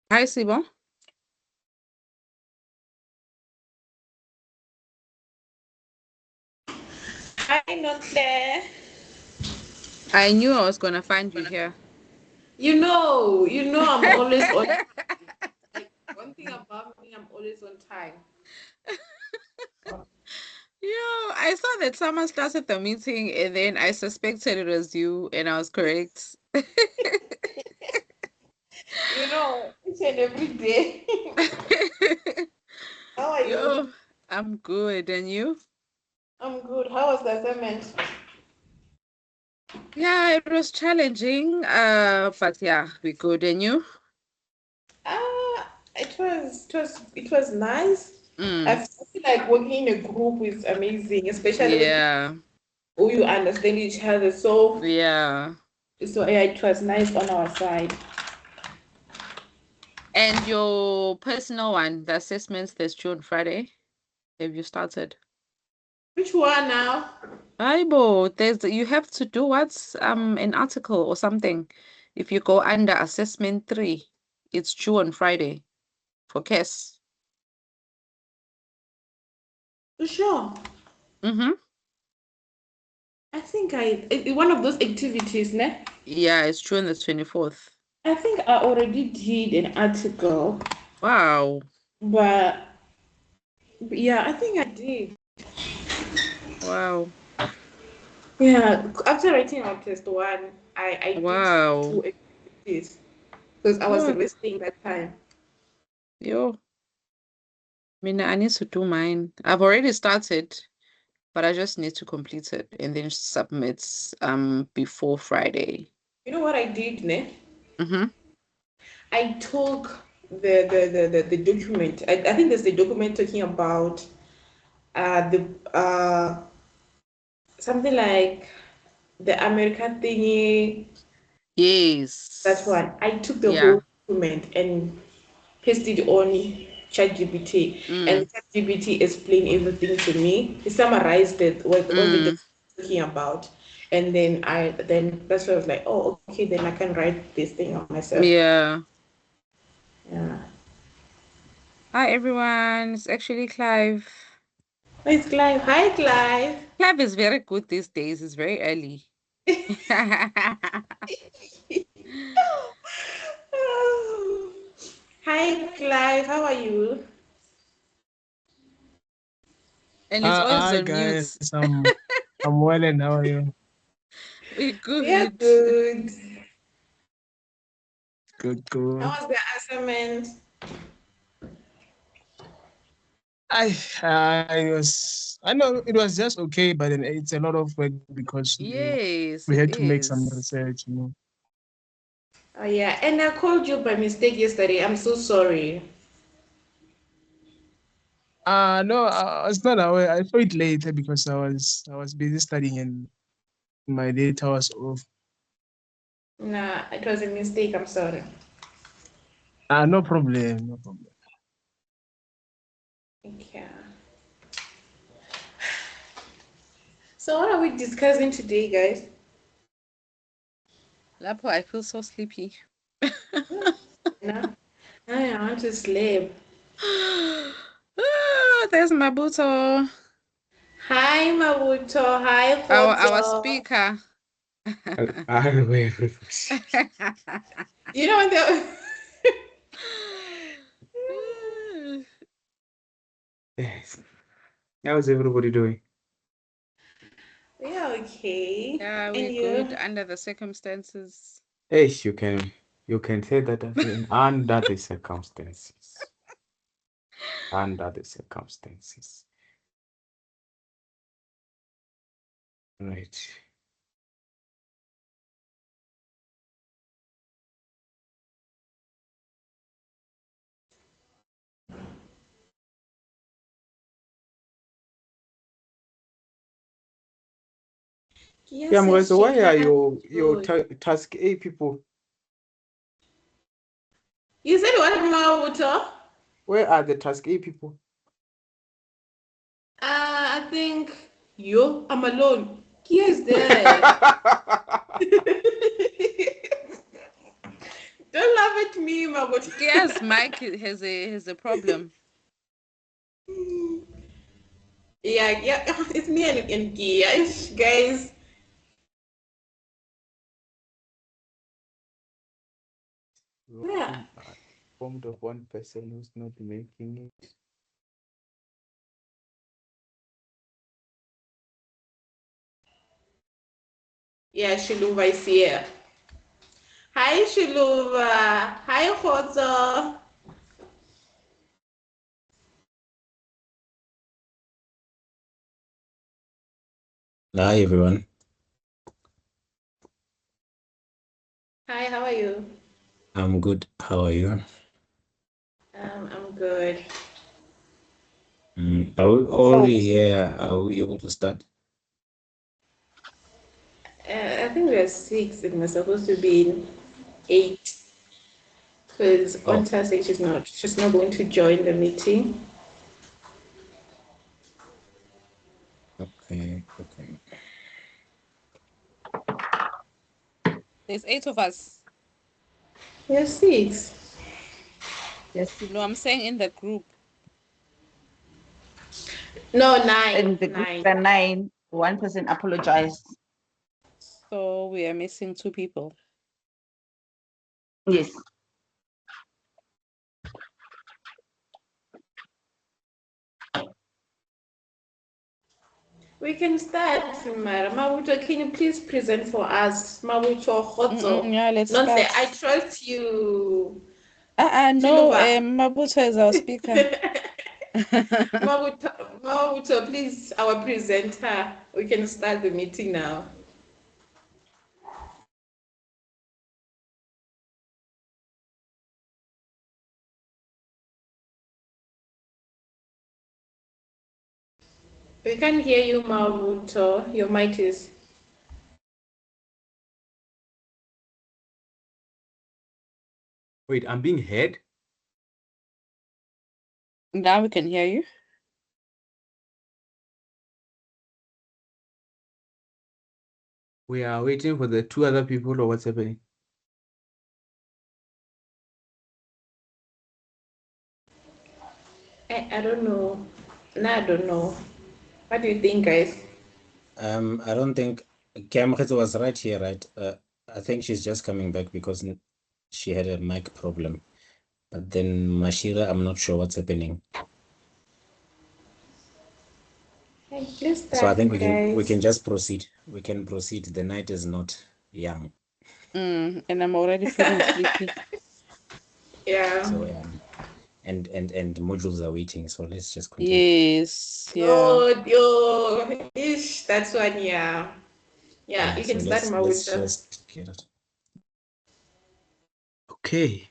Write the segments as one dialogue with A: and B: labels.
A: Hi, Sibo.
B: Hi, not there.
A: I knew I was gonna find you here.
B: I'm always on. Like one thing about me, I'm always on time.
A: Yo, I saw that someone started the meeting and then I suspected it was you, and I was correct.
B: Each and every day. How are you?
A: Yo, I'm good. And you?
B: I'm good. How was the assignment?
A: Yeah, it was challenging. But yeah, we good. And you?
B: It was nice.
A: Mm,
B: I feel like working in a group is amazing, especially with people
A: yeah,
B: who you understand each other.
A: yeah.
B: So yeah, it was nice on our side.
A: And your personal one, the assessments that's due on Friday. Have you started?
B: Which one now?
A: Bible, you have to do what's an article or something. If you go under assessment 3, it's due on Friday for CAS.
B: You sure?
A: Mm-hmm.
B: I think one of those activities, ne?
A: Yeah, it's due on the 24th.
B: I think I already did an article,
A: Wow.
B: but yeah, I think I did.
A: Wow.
B: Yeah, after writing out test one, I did
A: Wow.
B: two activities because I was
A: Yo,
B: resting that time.
A: yo. Mina, I need to do mine. I've already started, but I just need to complete it and then submit before Friday.
B: You know what I did, ne?
A: Mm-hmm.
B: I took the document. I think there's the document talking about the something like the American thingy. That
A: Yes.
B: one. I took the
A: Yeah.
B: whole document and pasted on ChatGPT, and
A: Mm.
B: ChatGPT explained everything to me. It summarized it what the
A: Mm.
B: document was talking about, and then that's why I was like, oh, okay, then I can write this thing on myself.
A: Yeah.
B: Yeah.
A: Hi everyone, it's actually Clive.
B: Oh, it's Clive. Hi, Clive.
A: Clive is very good these days. It's very early.
B: Hi, Clive. How are you?
A: And he's always
C: Hi
A: on
C: guys,
A: mute.
C: I'm well and how are you?
A: We
B: We are
A: good.
B: good.
C: Good,
B: How
C: good.
B: was the assignment?
C: I know it was just okay, but then it's a lot of work because
A: Yes,
C: we
A: it
C: had to make some
A: is.
C: research.
B: Oh yeah, and I called you by mistake yesterday. I'm so sorry.
C: No, I was not aware. I saw it later because I was busy studying and my data was off.
B: Nah, it was a mistake. I'm sorry.
C: No problem, no problem.
B: Okay. So what are we discussing today, guys?
A: Lapo, I feel so sleepy.
B: No, I want to sleep.
A: There's my Mabuto.
B: Hi, Mabuto. Hi,
A: Our
B: Koto.
A: speaker.
D: Wait.
B: You know what the
D: Yes. How's everybody doing?
B: Yeah, okay.
A: Yeah,
B: And
A: we're good
B: you?
A: under the circumstances.
D: Yes, you can say that under the circumstances. Under the circumstances. Right. Yeah,
B: Yes,
D: Mweso, why are
B: Shika.
D: your
B: Good.
D: task A people?
B: You said what, Mabuto?
D: Where are the task A people?
B: I think I'm alone. Kia is there. Don't laugh at me, Mabuto.
A: Kia's mic has a problem.
B: Yeah, it's me and Kia. Guys. Yeah.
D: Formed of one person who's not making it.
B: Yeah, Shiluva is here. Hi, Shiluva. Hi, Khozo.
E: Hi everyone.
B: Hi, how are you?
E: I'm good. How are you?
B: I'm good.
E: Are we already here? Are we able to start?
B: I think we're 6 and we're supposed to be in 8 because
E: Oh,
B: on Thursday she's not going to join the meeting.
E: okay.
A: There's 8 of us.
B: We're 6.
F: Yes,
A: No, I'm saying in the group.
B: No, 9.
F: in the group,
B: 9.
F: the 9, one person apologized.
A: So we are missing 2 people.
F: Yes.
B: We can start, Mara. Mabuto, can you please present for us? Mabuto Khozo.
A: Yeah, let's
B: Not
A: start.
B: I trust you.
A: No,
B: Shiluva.
A: Mabuto is our speaker.
B: Mabuto, please, our presenter. We can start the meeting now. We can't hear you, Mabuto. Your mic is.
D: Wait, I'm being heard?
A: Now we can hear you.
D: We are waiting for the 2 other people, or what's happening?
B: I don't know. No, I don't know. What do you think, guys?
E: I don't think Kiamkhetso was right here, right? I think she's just coming back because she had a mic problem. But then Mashira, I'm not sure what's happening.
B: Hey, let's start,
E: So I think we
B: guys.
E: can just proceed. We can proceed. The night is not young.
A: And I'm already feeling sleepy.
B: Yeah.
E: So and modules are waiting. So let's just continue.
A: Yes, yeah.
B: Yo, ish, that's one, yeah. Yeah, you
E: So
B: can start,
E: let's
B: Mabuto.
E: just get it.
D: Okay.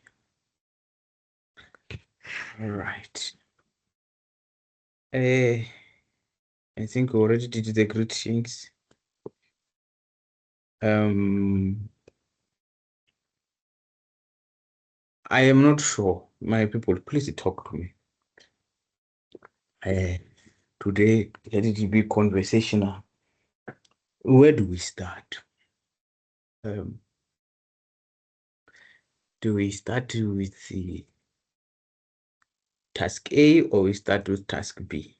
D: All right. I think we already did the greetings. I am not sure. My people, please talk to me. Today, let it be conversational. Where do we start? Do we start with the task A or we start with task B?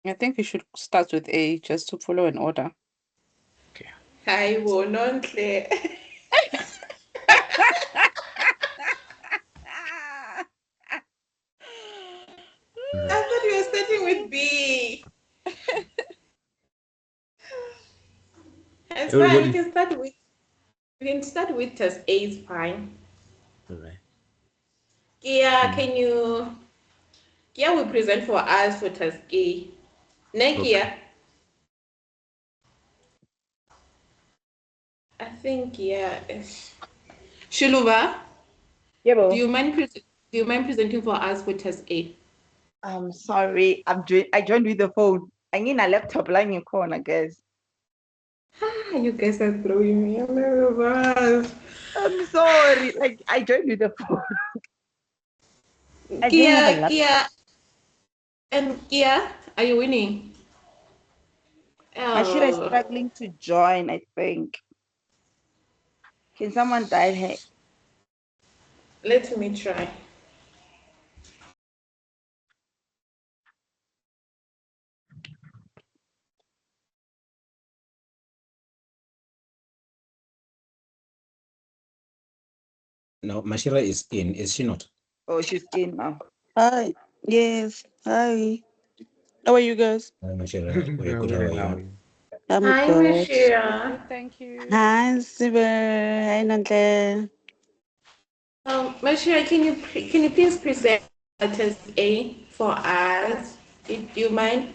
A: I think we should start with A just to follow an order.
D: Okay.
B: I will not clear. I thought you were starting with B. It's fine. We can start with task A. It's fine.
D: All right.
B: Kia, Kia will present for us for task A. Kia. I think Shiluva.
F: Yeah,
B: Do you mind presenting for us for task A?
F: I'm sorry. I joined with the phone. I need a laptop line in corner, guys.
B: You guys are throwing me under.
F: I'm sorry. Like I joined with the phone. I didn't have a laptop.
B: Kia, and Kia, are you winning?
F: Mashira is struggling to join, I think. Can someone dial her?
B: Let me try.
E: No, Mashira is in, is she not?
F: Oh, she's in now.
G: Hi. Yes. Hi. How are you guys?
E: Hi, Mashira. We're good. How are you?
G: I'm
B: Hi,
G: good.
B: Mashira.
A: Thank you.
G: Hi, Siber. Hi, Nantle.
B: Mashira, can you please present test A for us? Do you mind?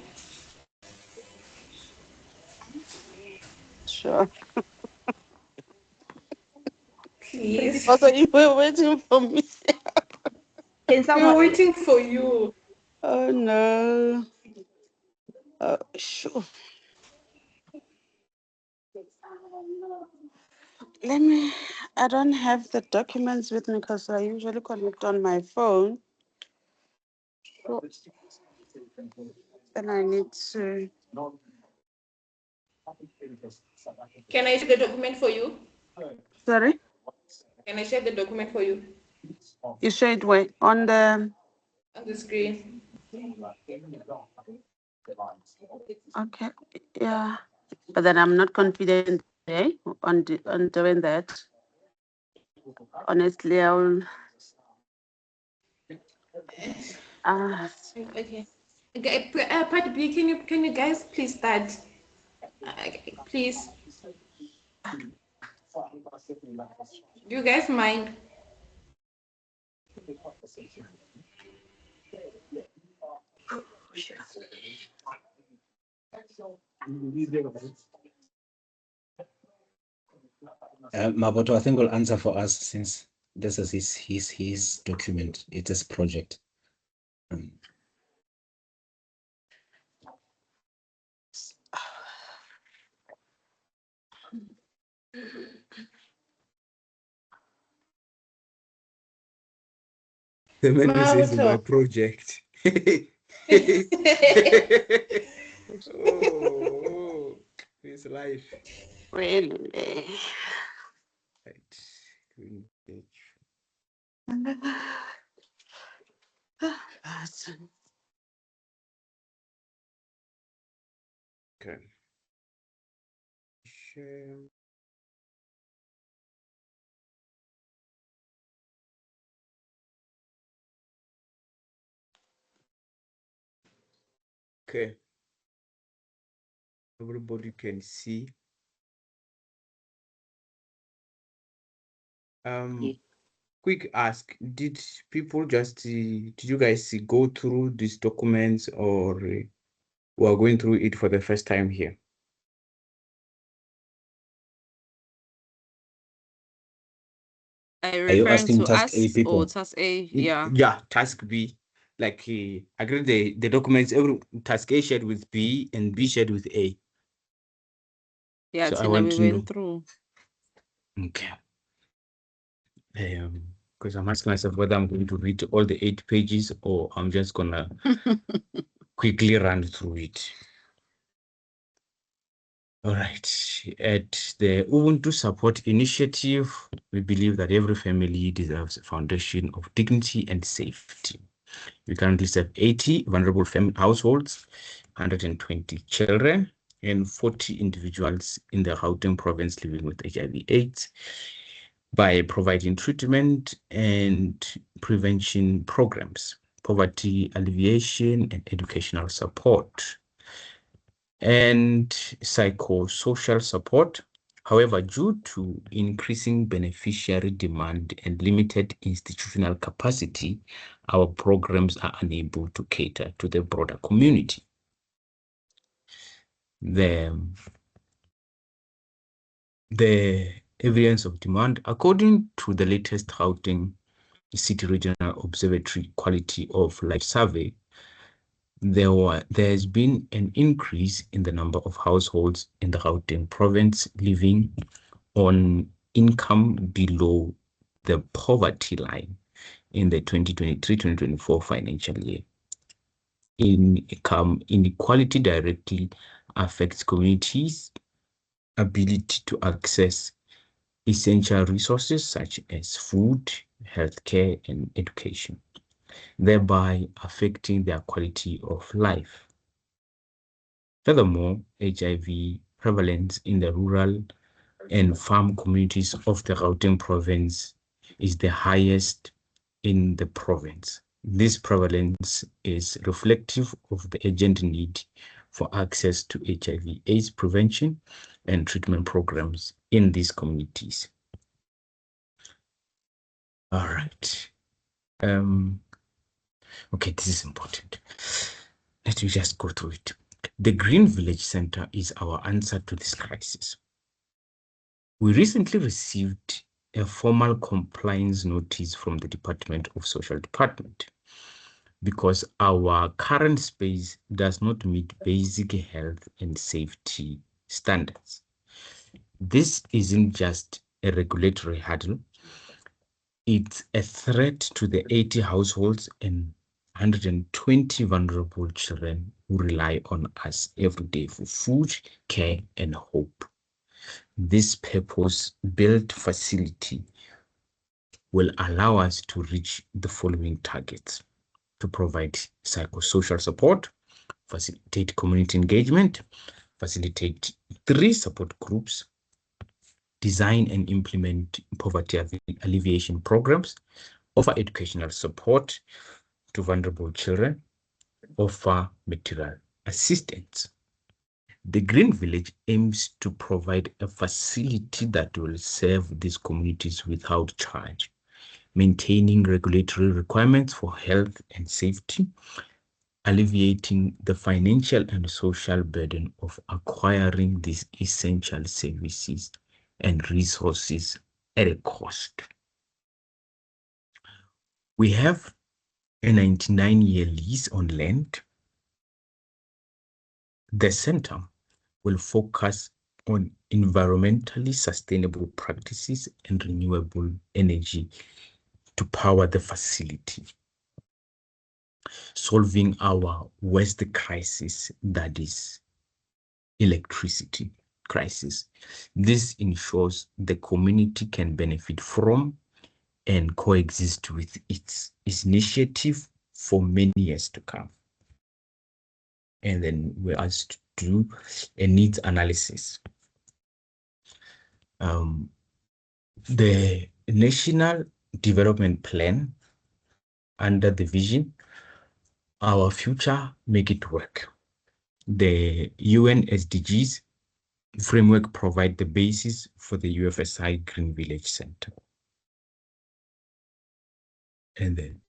G: Sure.
B: Please.
G: Also, you were waiting for me.
F: Can
B: We're
F: someone?
B: waiting for you.
G: Oh no. Sure. Let me. I don't have the documents with me because I usually connect on my phone. So, then I need to.
B: Can I share the document for you?
G: Sorry.
B: Can I share the document for you
G: You share it where on the.
B: on the screen?
G: Okay. Yeah. But then I'm not confident on doing that. Honestly, I'll.
B: Okay. Okay. Part B, can you guys please start? Please. Do you guys mind?
E: Maboto, I think will answer for us since this is his document. It's his project.
D: The man who says my
B: Maboto.
D: project. Oh, it's life.
G: Really.
D: Right. Green page. Okay. Share. Okay. Everybody can see. Quick ask, did people just did you guys go through these documents or we're going through it for the first time here?
E: Are you asking
A: To
E: task A
A: us
E: people?
A: or task A? Yeah.
D: Yeah, task B. Like agree the documents, every task A shared with B and B shared with A.
A: Yeah,
D: So I
A: Tina,
D: want
A: we
D: to know.
A: went through.
D: Okay. Because I'm asking myself whether I'm going to read all the 8 pages or I'm just gonna quickly run through it. All right. At the Ubuntu Support Initiative, we believe that every family deserves a foundation of dignity and safety. We currently serve 80 vulnerable households, 120 children, and 40 individuals in the Gauteng province living with HIV/AIDS by providing treatment and prevention programs, poverty alleviation and educational support, and psychosocial support. However, due to increasing beneficiary demand and limited institutional capacity, our programs are unable to cater to the broader community. The evidence of demand, according to the latest Gauteng City Regional Observatory Quality of Life Survey, there has been an increase in the number of households in the Gauteng province living on income below the poverty line in the 2023-2024 financial year. Income inequality directly affects communities' ability to access essential resources such as food, healthcare, and education, thereby affecting their quality of life. Furthermore, HIV prevalence in the rural and farm communities of the Gauteng province is the highest in the province. This prevalence is reflective of the urgent need for access to HIV/AIDS prevention and treatment programs in these communities. All right. Okay, this is important. Let me just go through it. The Green Village Center is our answer to this crisis. We recently received a formal compliance notice from the Department of Social Department because our current space does not meet basic health and safety standards. This isn't just a regulatory hurdle, it's a threat to the 80 households and 120 vulnerable children who rely on us every day for food, care, and hope. This purpose-built facility will allow us to reach the following targets: to provide psychosocial support, facilitate community engagement, facilitate 3 support groups, design and implement poverty alleviation programs, offer educational support to vulnerable children, offer material assistance. The Green Village aims to provide a facility that will serve these communities without charge, maintaining regulatory requirements for health and safety, alleviating the financial and social burden of acquiring these essential services and resources at a cost. We have a 99-year lease on land. The center will focus on environmentally sustainable practices and renewable energy to power the facility, solving our worst crisis, that is electricity crisis. This ensures the community can benefit from and coexist with its initiative for many years to come. And then we're asked to do a needs analysis. The National Development Plan, under the vision, Our Future, Make It Work. The UN SDGs framework provide the basis for the UFSI Green Village Center. And then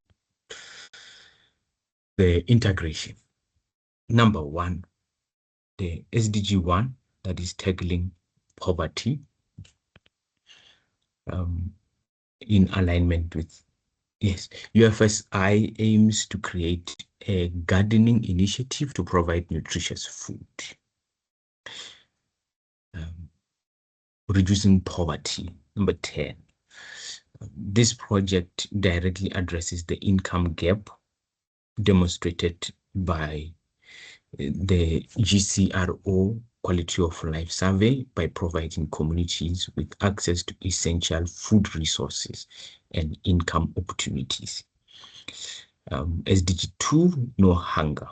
D: the integration. Number 1, the SDG 1, that is tackling poverty, in alignment with, yes, UFSI aims to create a gardening initiative to provide nutritious food. Reducing poverty. Number 10, this project directly addresses the income gap demonstrated by the GCRO Quality of Life Survey by providing communities with access to essential food resources and income opportunities. SDG 2, No Hunger.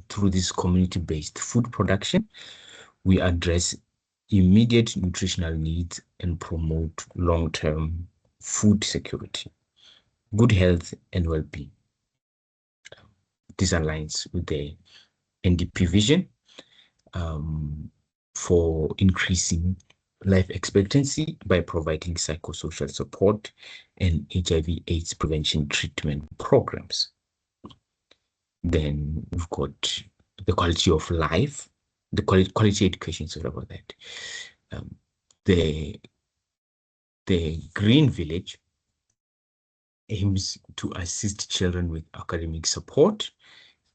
D: Through this community-based food production, we address immediate nutritional needs and promote long-term food security, good health, and well-being. This aligns with the NDP vision for increasing life expectancy by providing psychosocial support and HIV/AIDS prevention treatment programs. Then we've got the quality of life, the quality education, sorry about that. The Green Village aims to assist children with academic support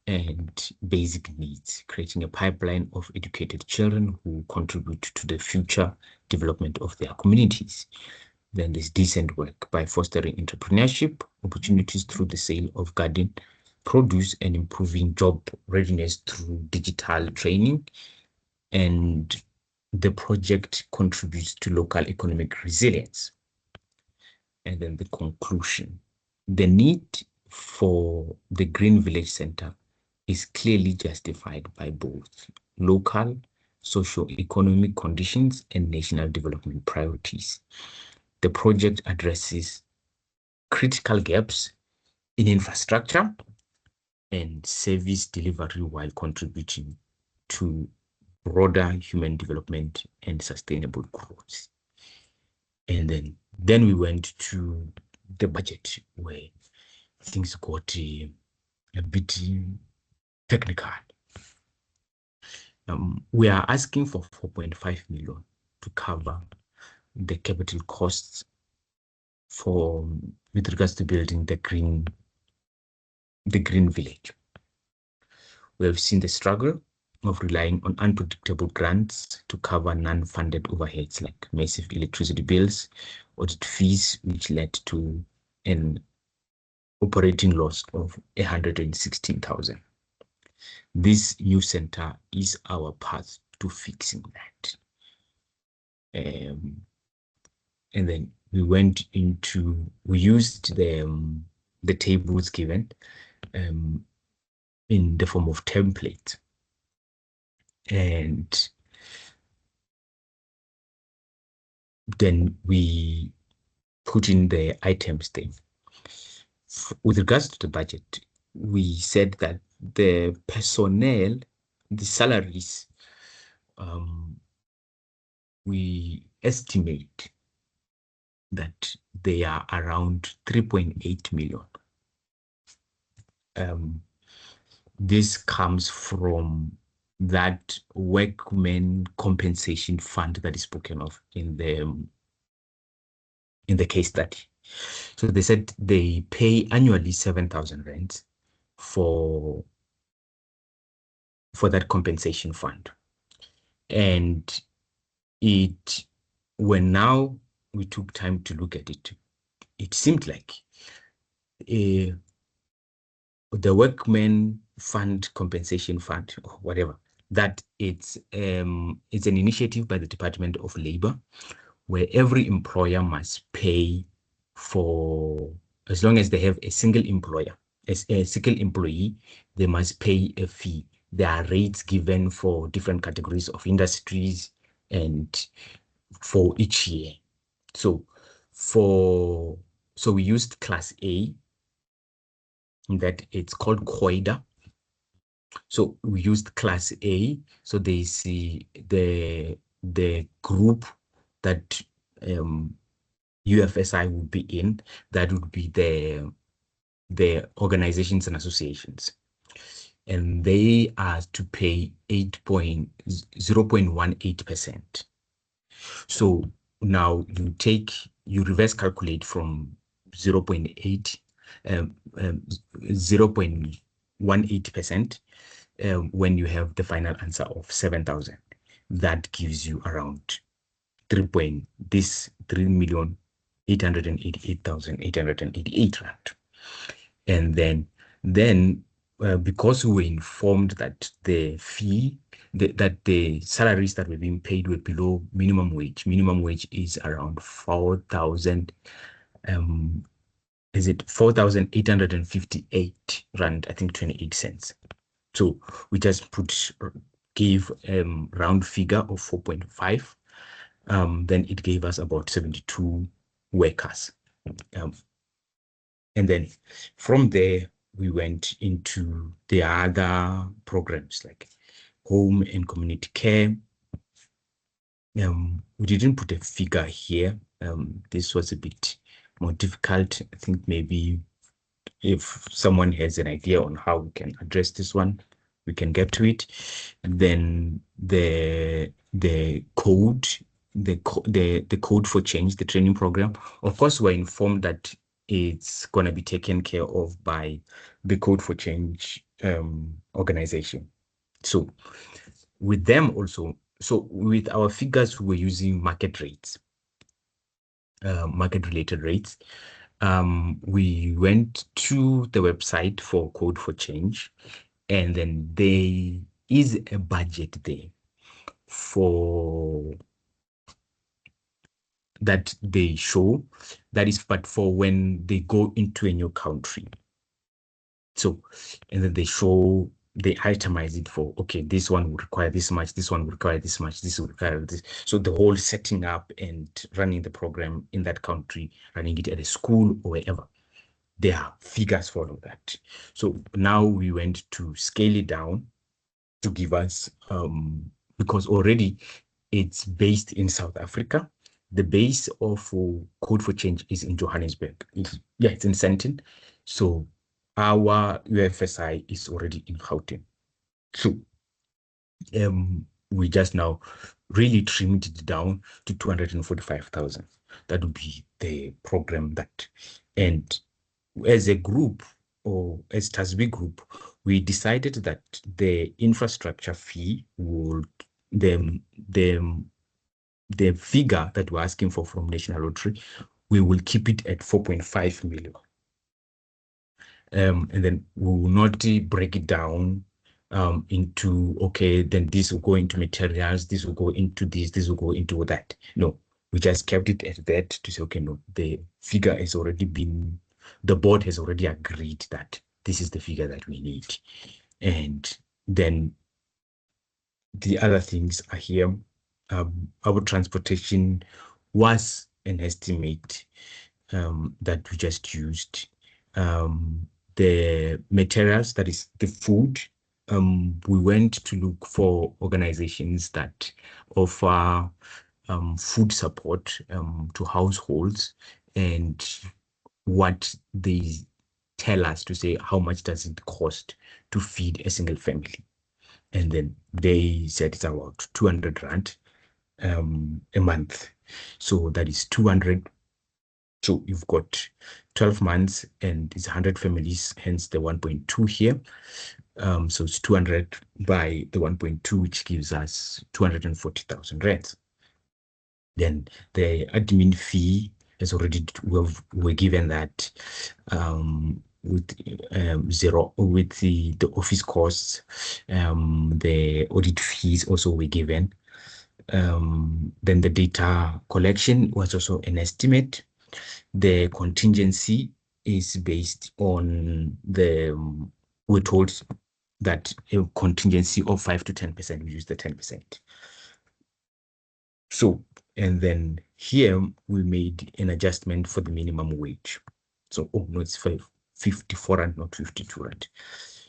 D: and basic needs, creating a pipeline of educated children who contribute to the future development of their communities. Then there's decent work by fostering entrepreneurship opportunities through the sale of garden produce and improving job readiness through digital training and the project contributes to local economic resilience. And then the conclusion. The need for the Green Village Center is clearly justified by both local socio-economic conditions and national development priorities. The project addresses critical gaps in infrastructure and service delivery while contributing to broader human development and sustainable growth. And then we went to the budget, where things got a bit technical. We are asking for 4.5 million to cover the capital costs with regards to building the green village. We have seen the struggle of relying on unpredictable grants to cover non-funded overheads like massive electricity bills, audit fees, which led to an operating loss of 116,000. This new center is our path to fixing that. And then we used the tables given in the form of template. And then we put in the items there. With regards to the budget, we said that the personnel, the salaries, we estimate that they are around 3.8 million. This comes from that workmen compensation fund that is spoken of in the case study. So they said they pay annually 7,000 rands for that compensation fund. And when now we took time to look at it, it seemed like the workmen fund compensation fund, or whatever, that it's an initiative by the Department of Labor, where every employer must pay for, as long as they have a single employer, as a single employee, they must pay a fee. There are rates given for different categories of industries and for each year. So we used class A, that it's called COIDA. So we used class A. So they see the group that UFSI would be in, that would be the organizations and associations. And they are to pay 0.18%. So now you reverse calculate from 0.18%, when you have the final answer of 7,000. That gives you around 3,888,888 rand. And then because we were informed that the fee, that the salaries that were being paid were below minimum wage. Minimum wage is around 4,000. Is it 4,858 rand? I think 28 cents. So we just gave round figure of 4.5. Then it gave us about 72 workers. And then from there, we went into the other programs like home and community care. We didn't put a figure here. This was a bit more difficult. I think maybe if someone has an idea on how we can address this one, we can get to it. And then the code for change, the training program. Of course, we're informed that it's going to be taken care of by the Code for Change organization. So with them also, so with our figures, we're using market rates, market-related rates. We went to the website for Code for Change, and then there is a budget there for that they show, that is but for when they go into a new country. So, and then they show, they itemize it for, okay, this one will require this much, this one will require this much, this will require this. So the whole setting up and running the program in that country, running it at a school or wherever, there are figures for all of that. So now we went to scale it down to give us, because already it's based in South Africa. The base of Code for Change is in Johannesburg. It's in Sandton. So our UFSI is already in Gauteng. So we just now really trimmed it down to 245,000. That would be the program that, and as a group, or as TASB group, we decided that the infrastructure fee would, the figure that we're asking for from National Lottery, we will keep it at 4.5 million. And then we will not break it down into, okay, then this will go into materials, this will go into this will go into that. No, we just kept it at that to say, okay, no, the figure has already been, the board has already agreed that this is the figure that we need. And then the other things are here. Our transportation was an estimate that we just used. The materials, that is the food, we went to look for organizations that offer food support to households, and what they tell us to say, how much does it cost to feed a single family? And then they said it's about 200 Rand a month. So that is 200. So you've got 12 months and it's 100 families, hence the 1.2 here. So it's 200 by the 1.2, which gives us 240,000 Rands. Then the admin fee is already, we're given that with zero, with the office costs, the audit fees also were given. Then the data collection was also an estimate. The contingency is based on the, we're told that a contingency of 5 to 10%, we use the 10%. So, and then here we made an adjustment for the minimum wage. So, oh no, it's 54 and not 52 Rand.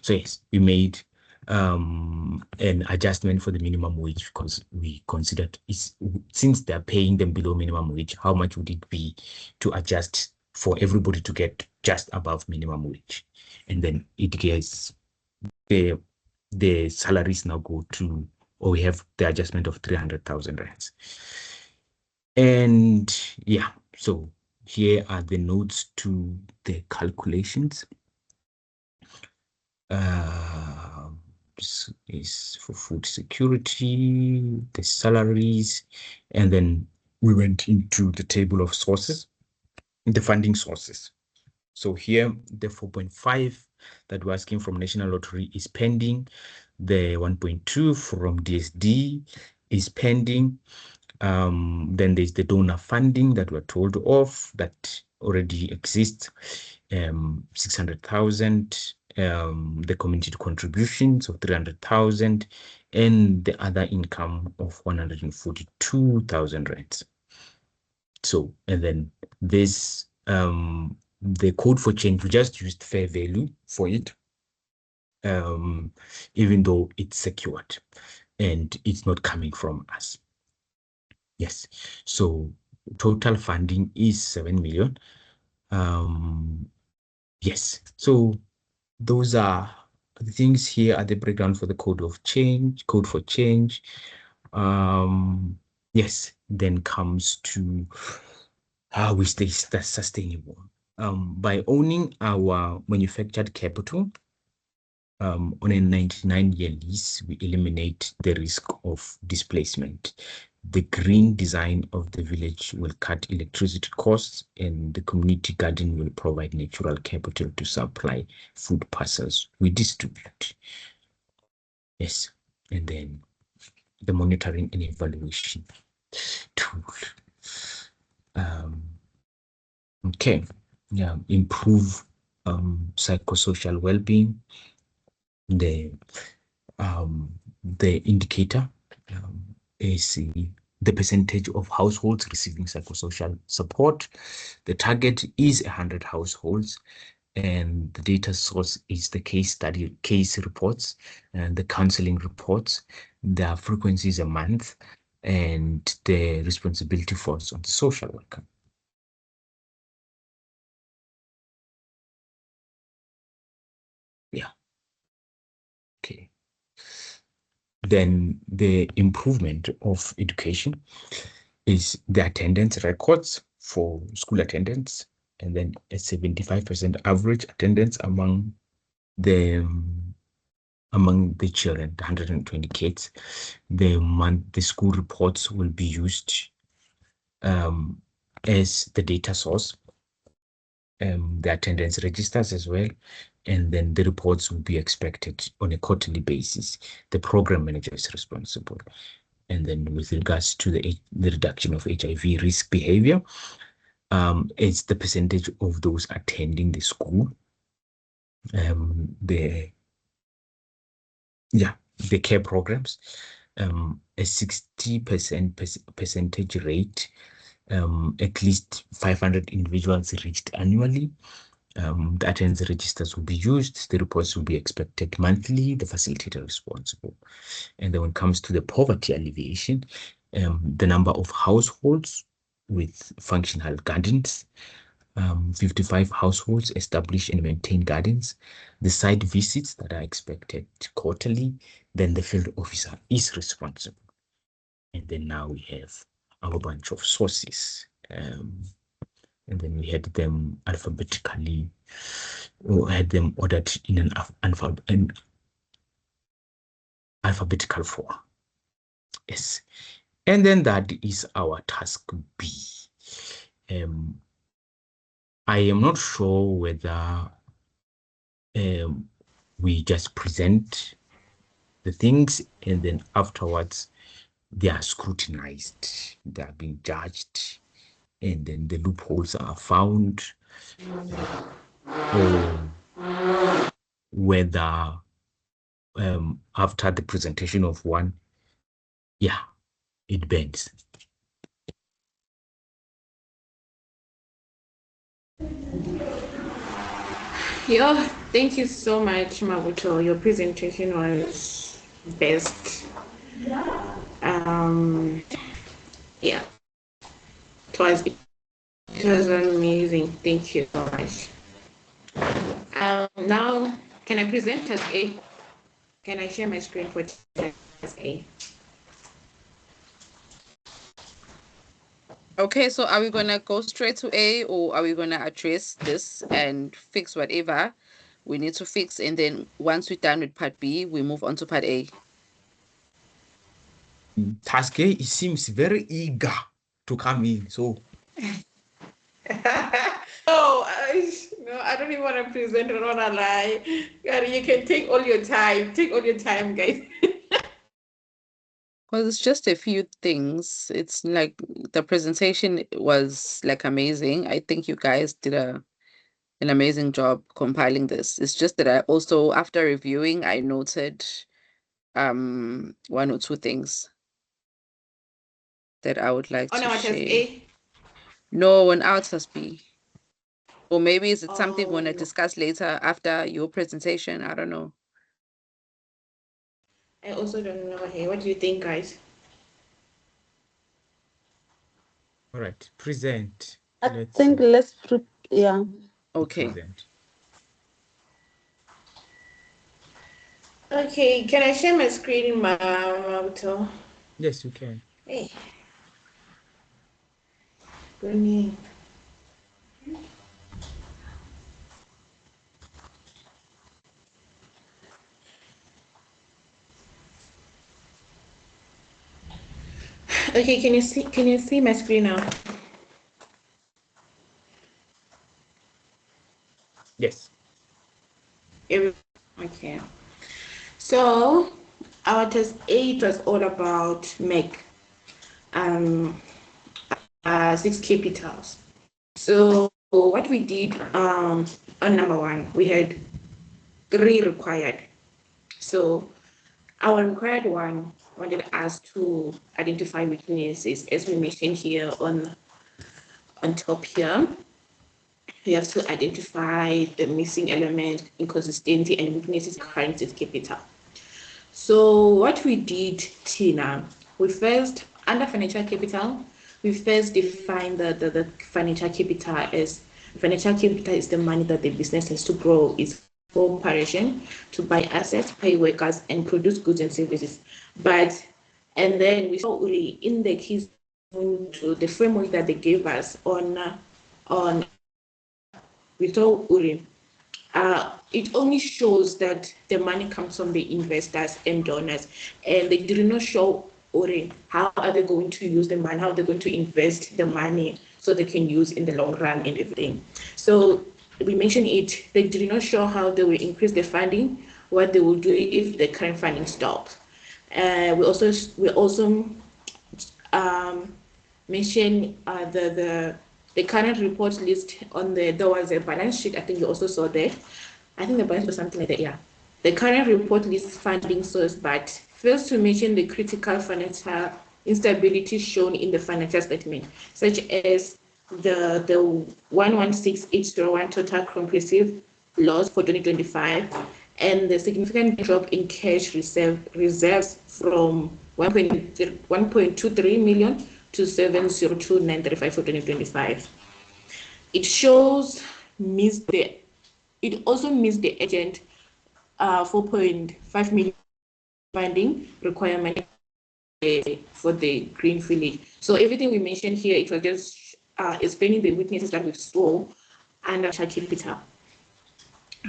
D: So yes, we made an adjustment for the minimum wage because we considered, since they're paying them below minimum wage, how much would it be to adjust for everybody to get just above minimum wage? And then it gets the salaries now go to, or we have the adjustment of 300,000 Rands. And yeah, so here are the notes to the calculations. This is for food security, the salaries, and then we went into the table of sources, the funding sources. So here, the 4.5 that we're asking from National Lottery is pending. The 1.2 from DSD is pending. Then there's the donor funding that we're told of that already exists, 600,000. The community contributions of 300,000, and the other income of 142,000 Rands. So, and then this, the Code for Change, we just used fair value for it, even though it's secured and it's not coming from us. Yes, so total funding is 7 million. Yes, so those are the things here at the breakdown for the Code for Change. Yes, then comes to how we stay sustainable. By owning our manufactured capital on a 99-year lease, we eliminate the risk of displacement. The green design of the village will cut electricity costs, and the community garden will provide natural capital to supply food parcels we distribute. Yes, and then the monitoring and evaluation tool. Okay, yeah, improve psychosocial well-being. The indicator is the percentage of households receiving psychosocial support. The target is 100 households, and the data source is the case reports and the counseling reports. The frequency is a month, and the responsibility falls on the social worker. Yeah. Okay. Then the improvement of education is the attendance records for school attendance, and then a 75% average attendance among the children, 120 kids. The school reports will be used as the data source, the attendance registers as well, and then the reports will be expected on a quarterly basis. The program manager is responsible. And then with regards to the reduction of HIV risk behavior, it's the percentage of those attending the school. The care programs, a 60% percentage rate, at least 500 individuals reached annually. The attendance registers will be used, the reports will be expected monthly, the facilitator responsible. And then when it comes to the poverty alleviation, the number of households with functional gardens, 55 households establish and maintain gardens, the site visits that are expected quarterly, then the field officer is responsible. And then now we have our bunch of sources. And then we had them alphabetically, or had them ordered in an alphabetical form. Yes. And then that is our task B. I am not sure whether we just present the things and then afterwards they are scrutinized, they are being judged, and then the loopholes are found, or whether after the presentation of one, it bends.
B: Yeah, thank you so much, Mabuto. Your presentation was best. Yeah, it was amazing. Thank you so much. Now, can I present task A? Can I share my screen for task A?
A: Okay, so are we gonna go straight to A, or are we gonna address this and fix whatever we need to fix, and then once we're done with part B, we move on to part A?
D: Task A seems very eager to come in, so.
B: No, I don't even want to present. I don't want to lie. God, you can take all your time. Take all your time, guys.
A: Well, it's just a few things. It's like the presentation was like amazing. I think you guys did an amazing job compiling this. It's just that I also, after reviewing, I noted one or two things that I would like
B: On
A: to
B: our task
A: share.
B: A.
A: No, on our task B. Or maybe is it something we want to
B: Oh.
A: discuss later after your presentation? I don't know.
B: I also don't know. Hey, what do you think, guys?
D: All right, present.
G: I think let's yeah.
A: Okay.
D: Present.
B: Okay, can I share my screen, Mabuto?
D: Yes, you can.
B: Hey. Good. Okay, can you see my screen now?
D: Yes.
B: Okay. So, our test 8 was all about MEC, 6 capitals. So what we did on number 1, we had 3 required. So our required one wanted us to identify weaknesses, as we mentioned here on top here. We have to identify the missing element, inconsistency, and weaknesses current with capital. So what we did, Tina, we first, under financial capital, we first defined the financial capital as the money that the business has to grow its operation, to buy assets, pay workers, and produce goods and services. And then we saw in the case to the framework that they gave us on we saw it only shows that the money comes from the investors and donors, and they did not show how are they going to use the money, how they're going to invest the money so they can use in the long run and everything. So we mentioned it, they did not show how they will increase the funding, what they will do if the current funding stops. We also mentioned the current report list on there was a balance sheet. I think you also saw that. I think the balance was something like that, yeah. The current report lists funding source, but fails to mention the critical financial instability shown in the financial statement, such as the 116,801 total comprehensive loss for 2025, and the significant drop in cash reserves from 1.23 million to 702,935 for 2025. It also missed the agent 4.5 million funding requirement for the Green Village. So everything we mentioned here, it was just explaining the weaknesses that we saw under capital.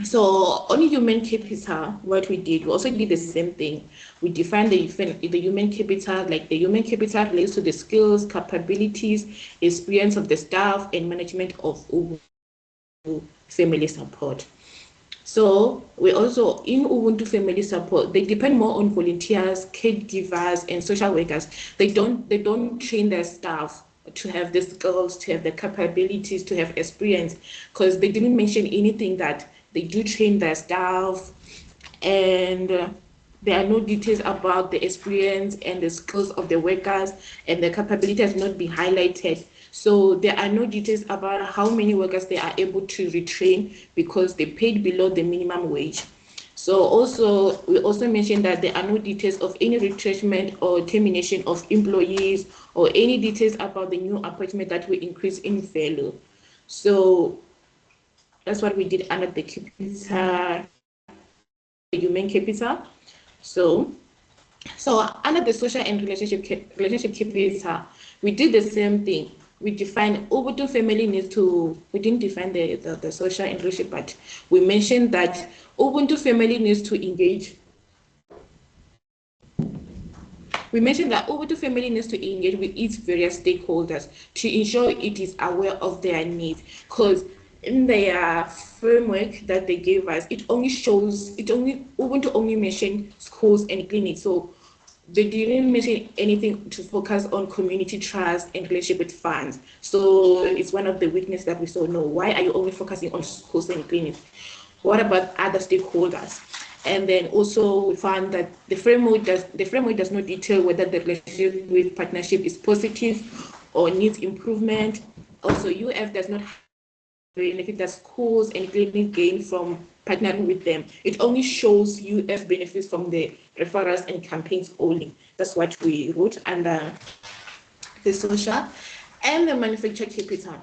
B: So on human capital, what we did, we also did the same thing. We defined the human capital, like the human capital relates to the skills, capabilities, experience of the staff, and management of family support. So we also, in Ubuntu Family Support, they depend more on volunteers, caregivers, and social workers. They don't train their staff to have the skills, to have the capabilities, to have experience, because they didn't mention anything that they do train their staff, and there are no details about the experience and the skills of the workers, and the capability has not been highlighted. So there are no details about how many workers they are able to retrain because they paid below the minimum wage. So we also mentioned that there are no details of any retrenchment or termination of employees, or any details about the new appointment that will increase in value. So that's what we did under the capital, human capital. So under the social and relationship capital, we did the same thing. We defined Ubuntu family needs to, we didn't define the social and relationship, but we mentioned that Ubuntu family needs to engage. We mentioned that Ubuntu family needs to engage with its various stakeholders to ensure it is aware of their needs, because in their framework that they gave us, Ubuntu only mentioned schools and clinics. So they didn't mention anything to focus on community trust and relationship with funds. So it's one of the weaknesses that we saw. No, why are you only focusing on schools and clinics? What about other stakeholders? And then also we found that the framework does not detail whether the relationship with partnership is positive or needs improvement. Also, UF does not benefit that schools and clinics gain from partnering with them. It only shows UF benefits from the referrals and campaigns only. That's what we wrote under the social and the manufacturer capital.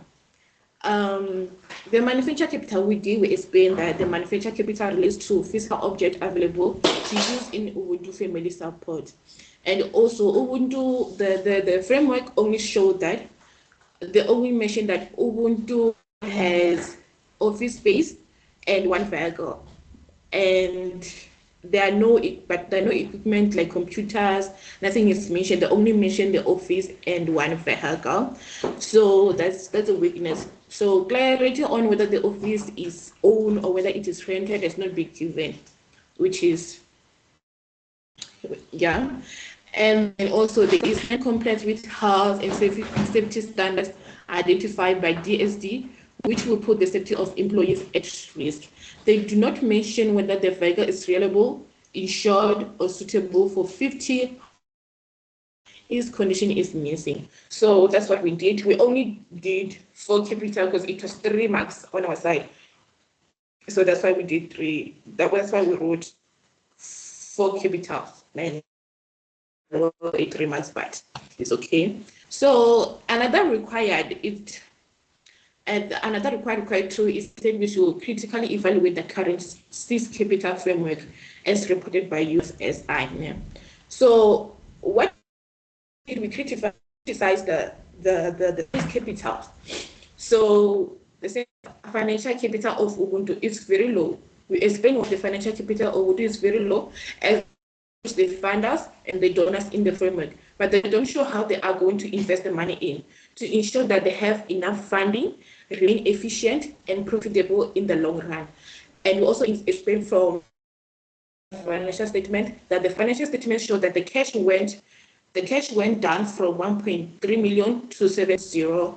B: The manufacturer capital, we explain that the manufacturer capital relates to physical object available to use in Ubuntu Family Support. And also Ubuntu, the framework only showed that, they only mentioned that Ubuntu has office space and one vehicle, and there are no equipment like computers, nothing is mentioned. They only mention the office and one vehicle. So that's a weakness. So clarity on whether the office is owned or whether it is rented has not been given, which is Yeah. And also there is compliance with health and safety standards identified by DSD, which will put the safety of employees at risk. They do not mention whether the vehicle is reliable, insured, or suitable for 50. His condition is missing. So that's what we did. We only did 4 capital because it was 3 marks on our side. So that's why we did 3. That's why we wrote 4 capitals. And 3 months, but it's okay. So another required tool is that we should critically evaluate the current SIS capital framework as reported by USSI. So what did we criticize the SIS capital? So the financial capital of Ubuntu is very low. We explain what the financial capital of Ubuntu is very low as the funders and the donors in the framework, but they don't show how they are going to invest the money in to ensure that they have enough funding, remain efficient and profitable in the long run. And we also explain from financial statement that the financial statement shows that the cash went down from 1.3 million to 70.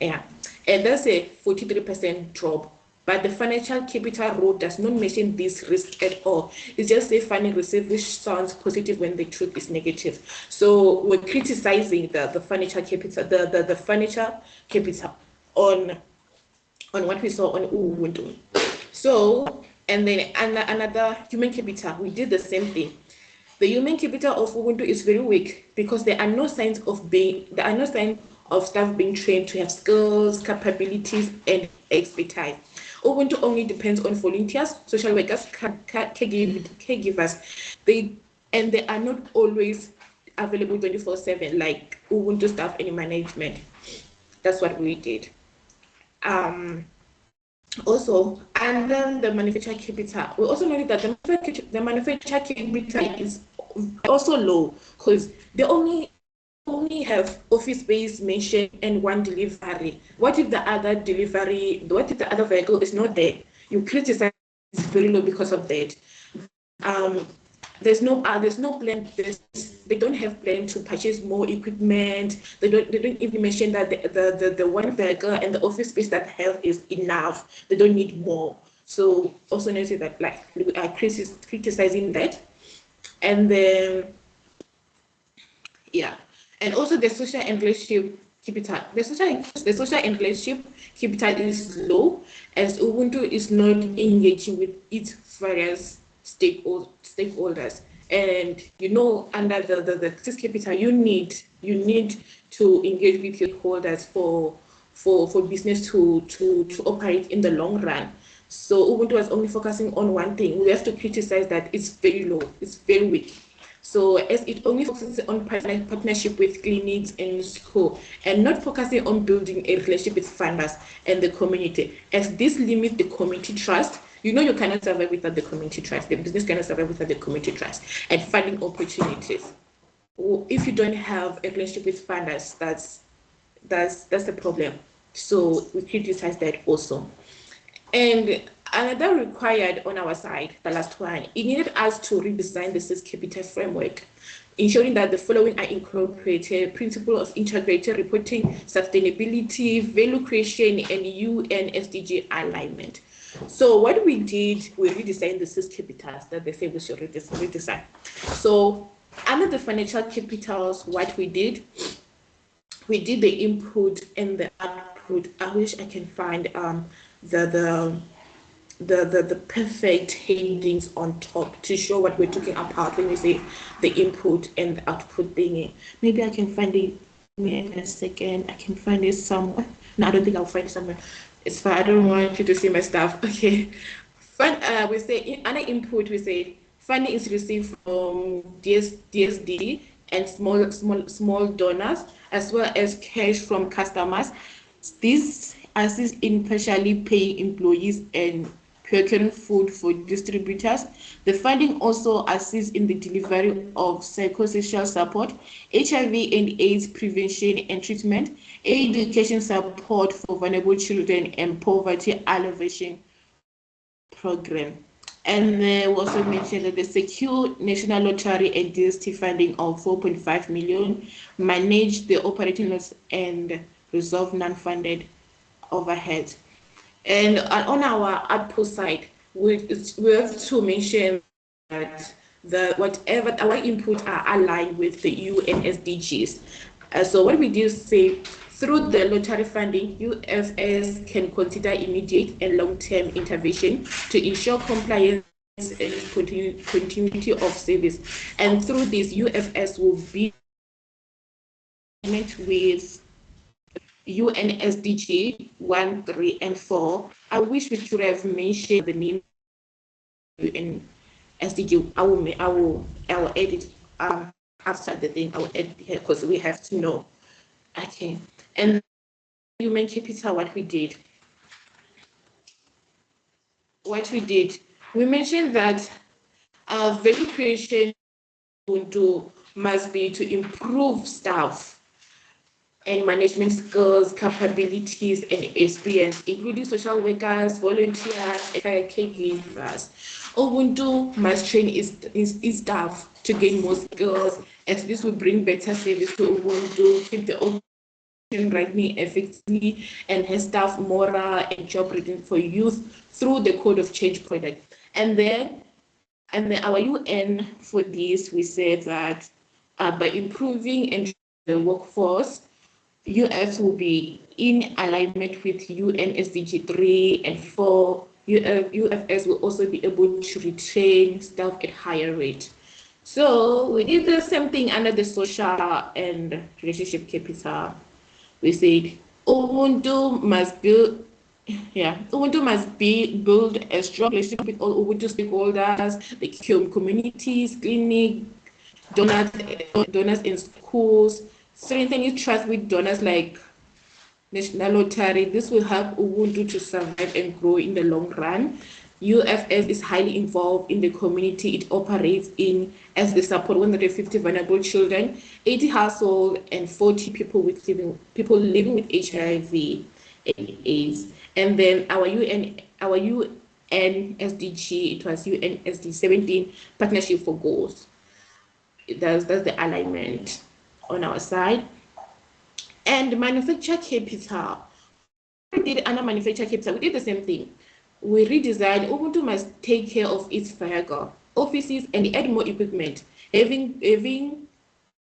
B: Yeah, and that's a 43% drop. But the financial capital row does not mention this risk at all. It's just a funding received, which sounds positive when the truth is negative. So we're criticizing the financial capital, the financial capital on what we saw on Ubuntu. So, and then another human capital, we did the same thing. The human capital of Ubuntu is very weak because there are no signs of staff being trained to have skills, capabilities, and expertise. Ubuntu only depends on volunteers, social workers, caregivers. They are not always available 24/7 like Ubuntu staff and management. That's what we did. Also, and then the manufacturer capital. We also know that the manufacturer capital is also low because they only have office space mentioned and 1 delivery. What if the other vehicle is not there? You criticize it's very low because of that. There's no plan. They don't have plan to purchase more equipment. They don't even mention that the 1 vehicle and the office space that they have is enough. They don't need more. So also notice that like we are criticizing that. And then yeah. And also the social and relationship capital. The social and relationship capital is low as Ubuntu is not engaging with its various stakeholders. And under the SIS capital, you need to engage with stakeholders for business to operate in the long run. So Ubuntu was only focusing on one thing. We have to criticize that it's very low, it's very weak. So as it only focuses on partnership with clinics and school and not focusing on building a relationship with funders and the community, as this limits the community trust. You cannot survive without the community trust. The business cannot survive without the community trust and funding opportunities. If you don't have a relationship with funders, that's a problem. So we criticize that also. And another required on our side, the last one, it needed us to redesign the SIS capital framework, ensuring that the following are incorporated: principle of integrated reporting, sustainability, value creation, and UN SDG alignment. So what we did, we redesigned the SIS capitals that they say we should redesign. So under the financial capitals, what we did the input and the output. I wish I can find the perfect headings on top to show what we're talking about when we say the input and the output thingy. Maybe I can find it in a second. I can find it somewhere. No, I don't think I'll find it somewhere. It's fine. I don't want you to see my stuff. Okay. We say under input, we say funding is received from DSD and small donors, as well as cash from customers. This assists in partially paying employees and procuring food for distributors. The funding also assists in the delivery of psychosocial support, HIV and AIDS prevention and treatment, education support for vulnerable children, and poverty alleviation program. And we also mentioned that the secure national lottery and DST funding of 4.5 million, manage the operating loss and resolve non-funded overhead. And on our output side, we have to mention that whatever our input are aligned with the UN SDGs. So what we do say, through the lottery funding, UFS can consider immediate and long-term intervention to ensure compliance and continuity of service. And through this, UFS will be with UN SDG 1, 3, and 4. I wish we should have mentioned the name UN SDG. I will edit after the thing. I will edit here because we have to know. Okay. And human capital, what we did. We mentioned that our value creation must be to improve staff and management skills, capabilities, and experience, including social workers, volunteers, and caregivers. Ubuntu must train its staff to gain more skills, as this will bring better service to Ubuntu, keep the organization running effectively, and has staff morale and job readiness for youth through the Code of Change project. And then our UN for this, we said that by improving and the workforce, US will be in alignment with UN SDG 3 and 4. UFS will also be able to retrain staff at higher rate. So we did the same thing under the social and relationship capital. We said Ubuntu must build a strong relationship with all Ubuntu stakeholders, the communities, clinic, donors in schools, strengthening trust with donors like National Lottery. This will help Ubuntu to survive and grow in the long run. UFS is highly involved in the community it operates in, as they support 150 vulnerable children, 80 households, and 40 people living with HIV and AIDS. And then our UN SDG, it was UN SDG 17, Partnership for Goals. That's the alignment on our side. And manufacture capital. We did under manufacture capital, we did the same thing. We redesigned. Ubuntu must take care of its vehicle, offices, and add more equipment. Having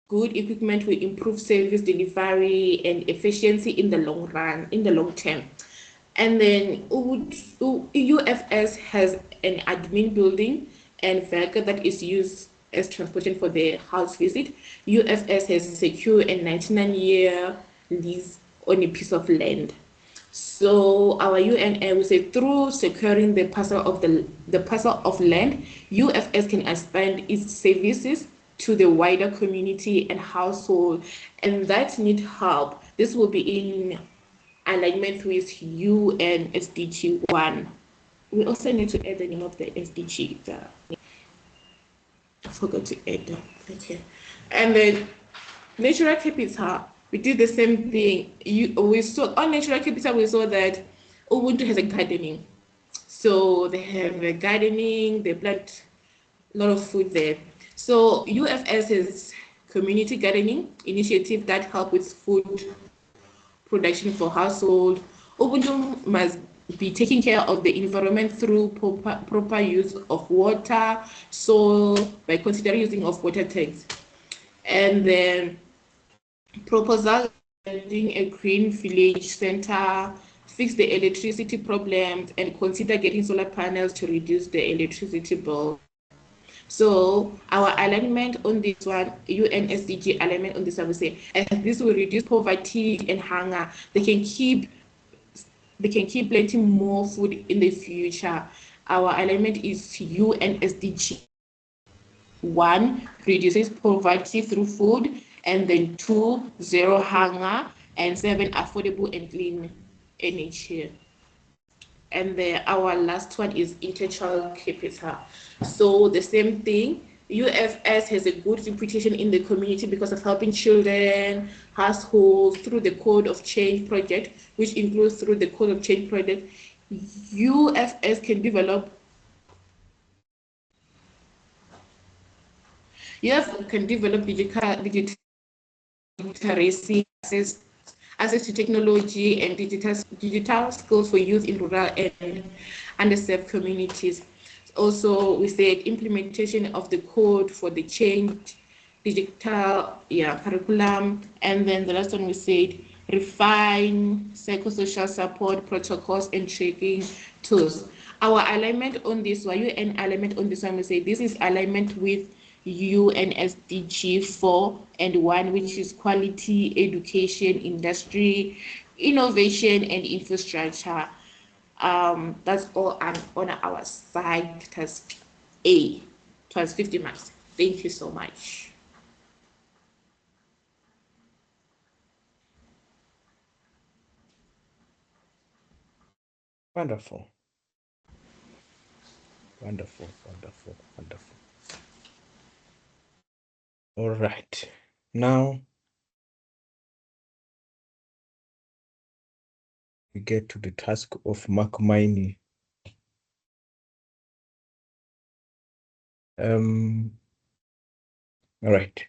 B: good equipment will improve service delivery and efficiency in the long run, in the long term. And then UFS has an admin building and vehicle that is used as transportation for the house visit. UFS has secured a 99-year lease on a piece of land. So our UNA will say, through securing the parcel of land, UFS can expand its services to the wider community and household, and that need help. This will be in alignment with UN SDG 1. We also need to add the name of the SDG. I forgot to add them. Okay. And then natural capital, we did the same thing. We saw on natural capital, we saw that Ubuntu has a gardening. So they have a gardening, they plant a lot of food there. So UFS is community gardening initiative that help with food production for household. Ubuntu must be taking care of the environment through proper use of water, soil, by considering using of water tanks. And then proposal building a green village center, fix the electricity problems, and consider getting solar panels to reduce the electricity bill. So our alignment on this one, UN SDG alignment on this, I would say, and this will reduce poverty and hunger. They can keep planting more food in the future. Our alignment is UN SDG 1, reduces poverty through food, and then 2, zero hunger, and 7, affordable and clean energy. And our last one is intellectual capital. So the same thing, UFS has a good reputation in the community because of helping children, households through the Code of Change project, which includes through the Code of Change project, UFS can develop Yes, can develop digital literacy, access to technology and digital skills for youth in rural and underserved communities. Also, we said implementation of the code for the change, digital curriculum, and then the last one we said refine psychosocial support protocols and tracking tools. Our alignment on this one, UN alignment on this one, we say this is alignment with UN SDG 4 and 1, which is quality education, industry, innovation, and infrastructure. That's all on our side, task A. It was 50 marks. Thank you so much.
D: Wonderful. Wonderful, wonderful, wonderful. All right. Now we get to the task of Mark Maini. All right.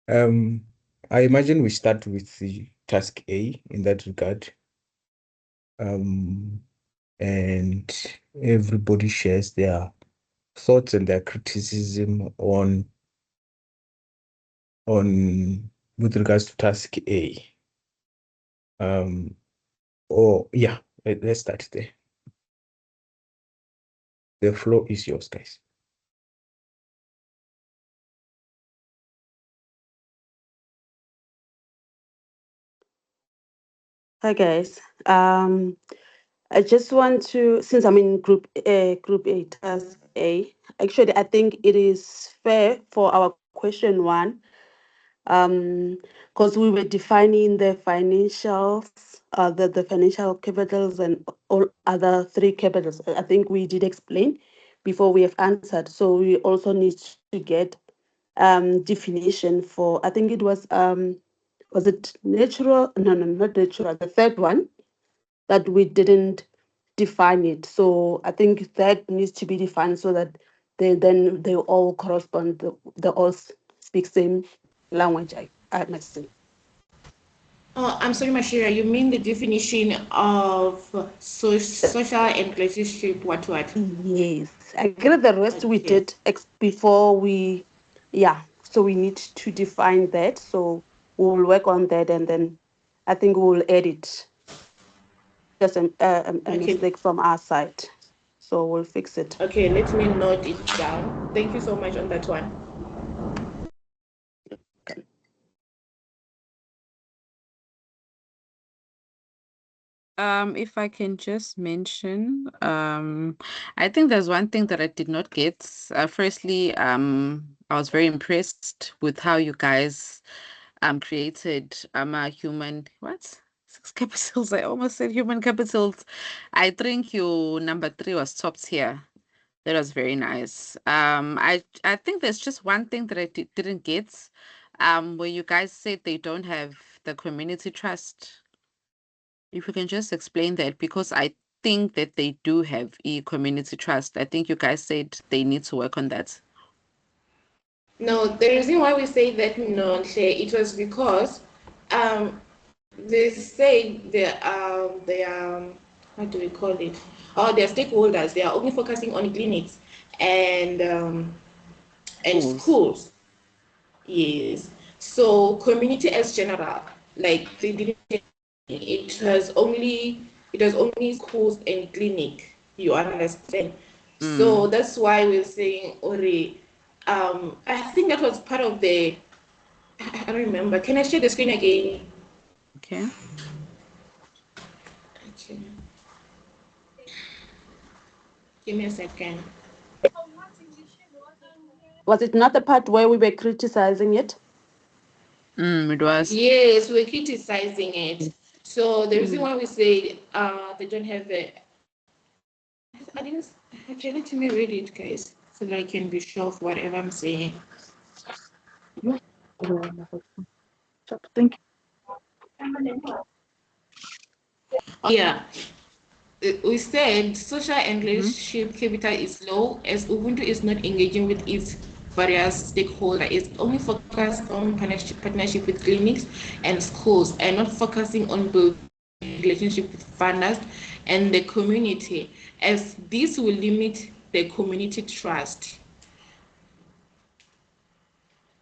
D: I imagine we start with the task A in that regard. And everybody shares their thoughts and their criticism on with regards to task A. Let's start there. The floor is yours, guys.
G: Hi guys. I just want to, since I'm in group A, task A, actually I think it is fair for our question 1, because we were defining the financials, the financial capitals and all other 3 capitals. I think we did explain before we have answered. So we also need to get definition for, I think it was it natural? No, not natural. The third one that we didn't define it. So I think that needs to be defined so that they all correspond. They all speak same language. I must say.
B: Oh, I'm sorry, Mashira. You mean the definition of social and relationship? What?
G: Yes, I get the rest we
B: Okay.
G: did before we, yeah. So we need to define that. So we'll work on that, and then I think we'll edit. Just a
B: Okay.
G: mistake from our side, so we'll fix it.
B: Okay. Let me note it down. Thank you so much on that one.
A: If I can just mention, I think there's one thing that I did not get. Firstly, I was very impressed with how you guys created a human what? 6 capitals. I almost said human capitals. I think your number 3 was top tier. That was very nice. I think there's just one thing that I didn't get. Where you guys said they don't have the community trust. If you can just explain that, because I think that they do have community trust. I think you guys said they need to work on that.
B: No, the reason why we say that no, it was because they say what do we call it? Oh, they're stakeholders. They are only focusing on clinics and
A: Schools.
B: schools. Yes. So community as general, like they didn't. It was only schools and clinic. You understand? So that's why we're saying, Ori. I think that was part of the. I don't remember. Can I share the screen again?
A: Okay.
B: Okay. Give me a second.
G: Was it not the part where we were criticizing it?
A: It was.
B: Yes, we're criticizing it. So the reason
G: Mm.
B: why we say they don't have a. I didn't. Actually, let me read it, guys, so that I can be sure of whatever I'm saying.
F: Thank you.
B: Yeah. we said social and
A: Mhm.
B: relationship capital is low as Ubuntu is not engaging with its various stakeholders. It's only focused on partnership with clinics and schools and not focusing on building relationship with funders and the community, as this will limit the community trust.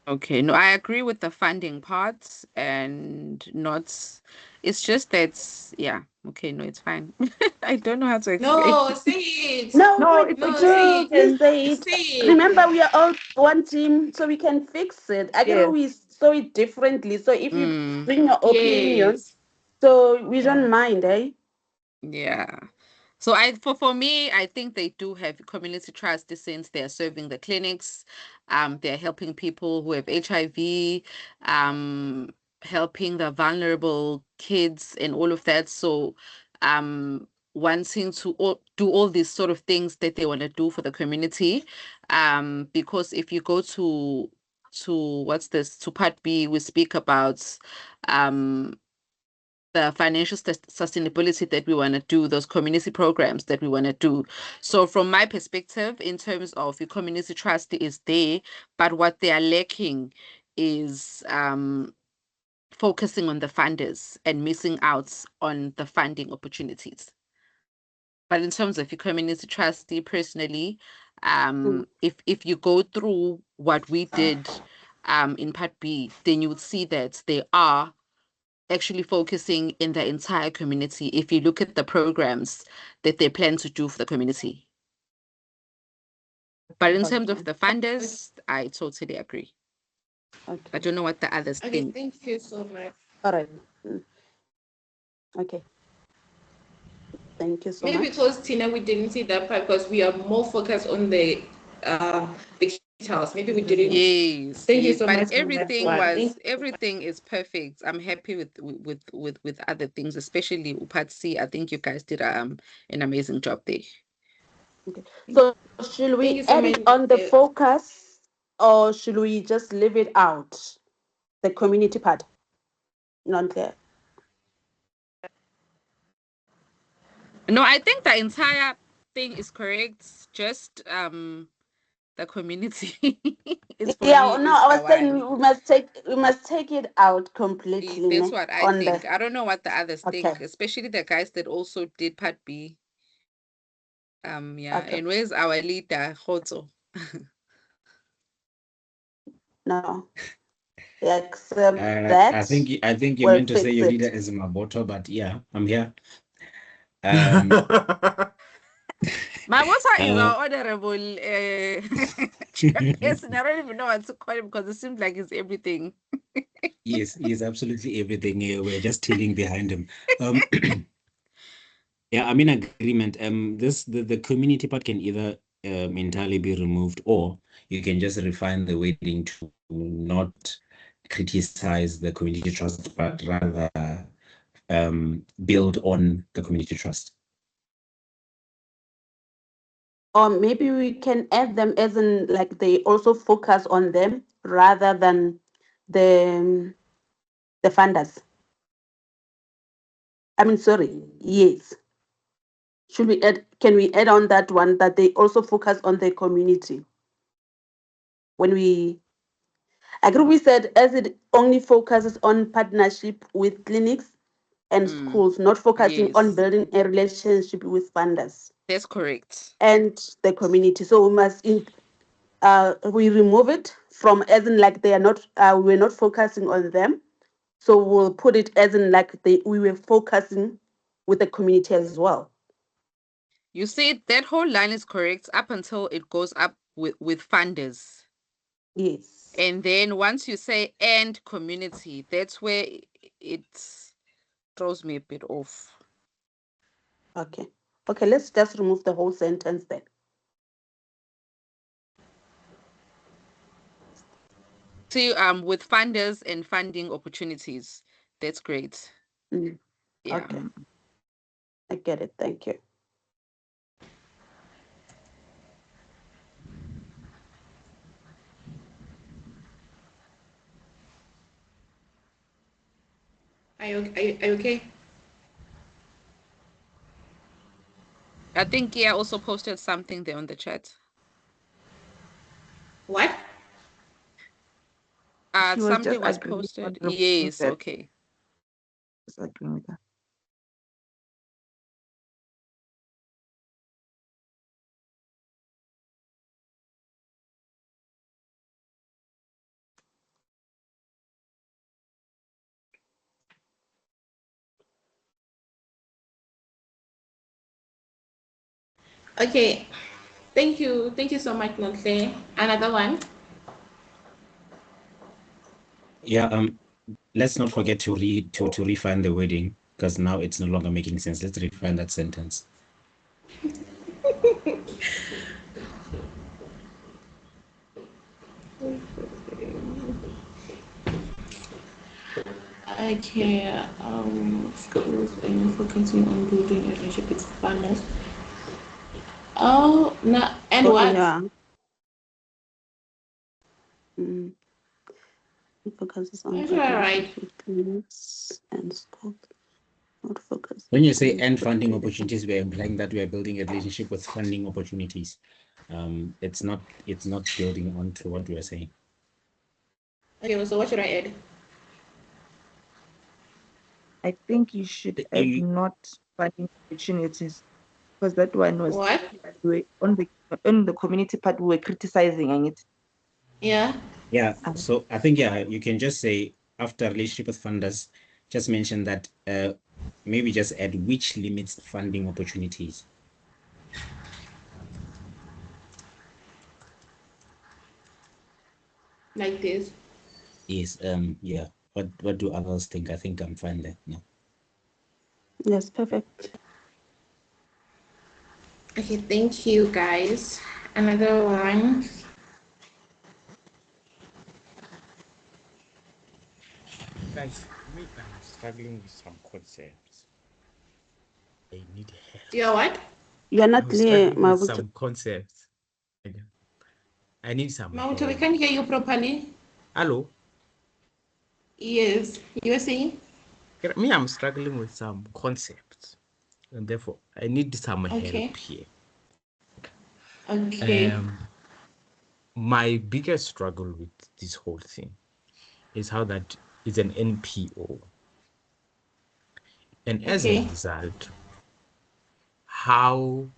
A: Okay, no, I agree with the funding part and not, it's just that, yeah, okay, no, it's fine. I don't know how to explain.
B: No, say it.
G: No,
F: No, it's
B: No,
F: okay.
B: say
G: do please
B: it.
G: say it.
B: Say it.
G: Remember, we are all one team, so we can fix it. I
F: Yes.
G: know we saw it differently. So if you
A: Mm,
G: bring your opinion,
B: Yes.
G: so we
F: Yeah.
G: don't mind, eh?
A: yeah. So for me, I think they do have community trust since they're serving the clinics, they're helping people who have HIV, helping the vulnerable kids and all of that. So wanting to do all these sort of things that they want to do for the community. Because if you go to what's this, to part B, we speak about the financial sustainability that we want to do, those community programs that we want to do. So from my perspective, in terms of the community trust is there, but what they are lacking is focusing on the funders and missing out on the funding opportunities. But in terms of your community trustee, personally, if you go through what we did in part B, then you would see that they are actually focusing in the entire community if you look at the programs that they plan to do for the community. But in terms of
G: Okay.
A: the funders, I totally agree. I
G: Okay.
A: don't know what the others
B: Okay,
A: think.
B: thank you so much.
G: All right. Okay. Thank you so
B: Maybe
G: much.
B: because Tina, we didn't see that part because we are more focused on the capitals. Maybe we didn't.
A: Yes,
B: Thank you
A: yes,
B: so
A: but
B: much for that one.
A: everything is perfect. I'm happy with other things, especially Upatsi. I think you guys did an amazing job there.
G: Okay. So should
B: Thank you
G: we
B: so
G: add
B: much.
G: it on the focus or should we just leave it out? The community part. Not clear.
A: No, I think the entire thing is correct. Just the community is for me
G: Yeah, no,
A: is
G: I
A: the
G: was saying
A: one.
G: we must take it out completely,
A: That's
G: ne?
A: what I
G: On
A: think.
G: the
A: I don't know what the others
G: okay.
A: think, especially the guys that also did part B. Yeah.
G: Okay.
A: And where's our leader, Hoto?
G: No. Except
E: I
G: that
E: think you
G: we'll
E: meant to say
G: fix
E: your leader
G: it.
E: is Maboto, but yeah, I'm here. Um,
A: Mabota is
E: uh,
A: our honorable chairperson. I don't even know what to call him because it seems like he's everything.
E: yes, he is absolutely everything. We're just tailing behind him. Yeah, I'm in agreement. The community part can either entirely be removed, or you can just refine the wording to not criticize the community trust, but rather build on the community trust.
G: Or maybe we can add them as in like they also focus on them rather than the funders. I mean, sorry, yes. Should we add, can we add on that one that they also focus on the community? When we agree, we said as it only focuses on partnership with clinics and schools, not focusing on
A: Yes,
G: building a relationship with funders
A: that's correct.
G: and the community. So we must we remove it from as in like they are not we're not focusing on them. So we'll put it as in like we were focusing with the community as well.
A: You see, that whole line is correct up until it goes up with funders.
G: Yes.
A: And then once you say and community, that's where it throws me a bit off.
G: Okay. Okay, let's just remove the whole sentence then.
A: See, with funders and funding opportunities, that's great.
G: Mm,
A: Yeah.
G: okay. I get it. Thank you.
B: Are you okay?
A: I think Gia also posted something there on the chat.
B: What?
F: She was
A: Something
F: just
A: was
F: agreeing with
A: posted.
F: what
A: Yes,
F: said.
A: okay.
F: Just agreeing with her.
B: Okay. Thank you. Thank you so much, Nonhle. Another one.
E: Yeah, let's not forget to refine the wording, because now it's no longer making sense. Let's refine that sentence.
B: Okay. Schools and focusing on building a relationship with partners. Oh, no. And
G: Oh,
B: what?
G: yeah. Mm. It focuses on
B: Is that right?
G: partnerships with clinics and schools. Not focus.
E: When you say end funding opportunities, we are implying that we are building a relationship with funding opportunities. It's not building on to what we are saying.
B: Okay, so what should I add?
F: I think you should add
E: You-
F: not funding opportunities, because that one was
B: What?
F: on the community part we were criticizing and it.
B: Yeah.
E: Yeah, so I think, yeah, you can just say after relationship with funders, just mention that maybe just add which limits funding opportunities.
B: Like this.
E: Yes, yeah. What do others think? I think I'm fine there. No.
G: Yes, perfect.
B: Okay, thank you guys. Another one.
D: Guys, me, I'm struggling with some concepts. I need help.
B: You are what?
G: You are not
D: I'm
G: clear,
D: struggling with
G: Mabuto.
D: some concepts. I need some
B: Mauto, we
D: help.
B: can't hear you properly.
D: Hello?
B: Yes. You were saying?
D: Me, I'm struggling with some concepts. And therefore, I need some
B: Okay.
D: help here.
B: Okay.
D: My biggest struggle with this whole thing is how that is an NPO. And as a
B: Okay.
D: result, how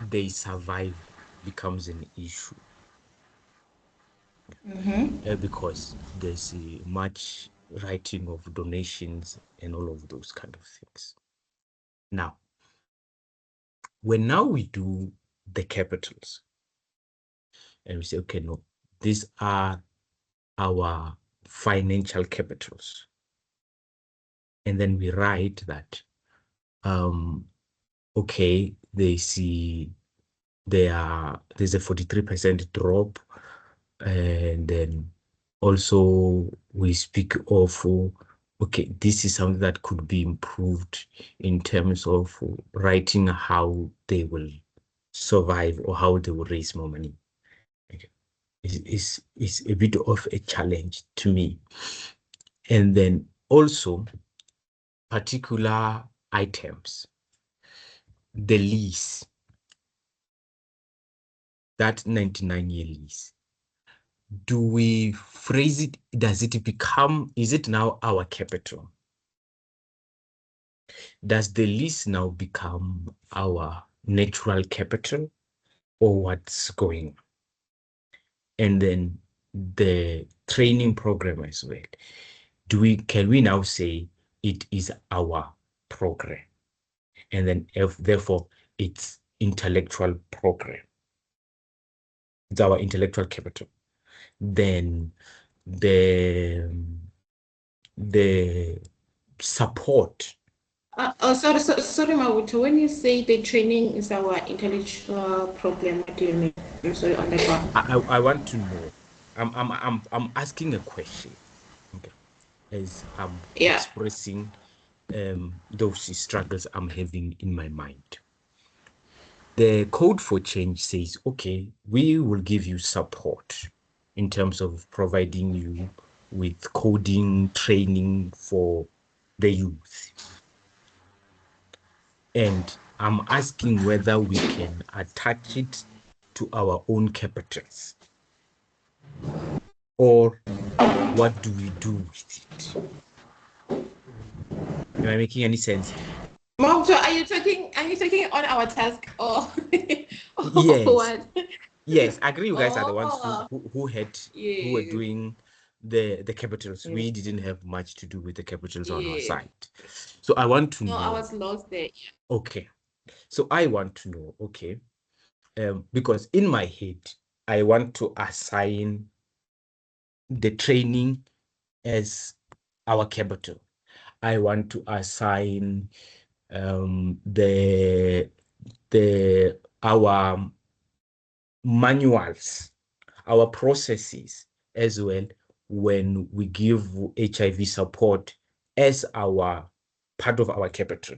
D: they survive becomes an issue. Because there's much writing of donations and all of those kind of things. Now, when now we do the capitals and we say, okay, no, these are our financial capitals. And then we write that, okay, there's a 43% drop. And then also we speak of, okay, this is something that could be improved in terms of writing how they will survive or how they will raise more money. Okay. It's a bit of a challenge to me. And then also particular items, the lease, that 99-year lease. Do we phrase it? Does it become, is it now our capital? Does the lease now become our natural capital, or what's going on? And then the training program as well. Can we now say it is our program? And then therefore it's intellectual program. It's our intellectual capital. Then the support.
B: Sorry, Mauto. When you say the training is our intellectual problem, what do you mean? I'm sorry on that one.
D: I want to know. I'm asking a question. Okay. As I'm
B: Yeah.
D: expressing those struggles I'm having in my mind. The Code for Change says, okay, we will give you support in terms of providing you with coding training for the youth. And I'm asking whether we can attach it to our own capitals, or what do we do with it? Am I making any sense here?
B: Mom, so are you talking on our task or
D: Yes.
B: what?
D: Yes, I agree. You guys are the ones
B: Oh,
D: who were
B: yes,
D: doing the capitals.
F: Yes.
D: We didn't have much to do with the capitals on our
B: yes.
D: side. So I want to
B: No, I
D: know.
B: was lost there.
D: Okay. So I want to know, okay. Because in my head, I want to assign the training as our capital. I want to assign the our manuals, our processes as well when we give HIV support as our part of our capital.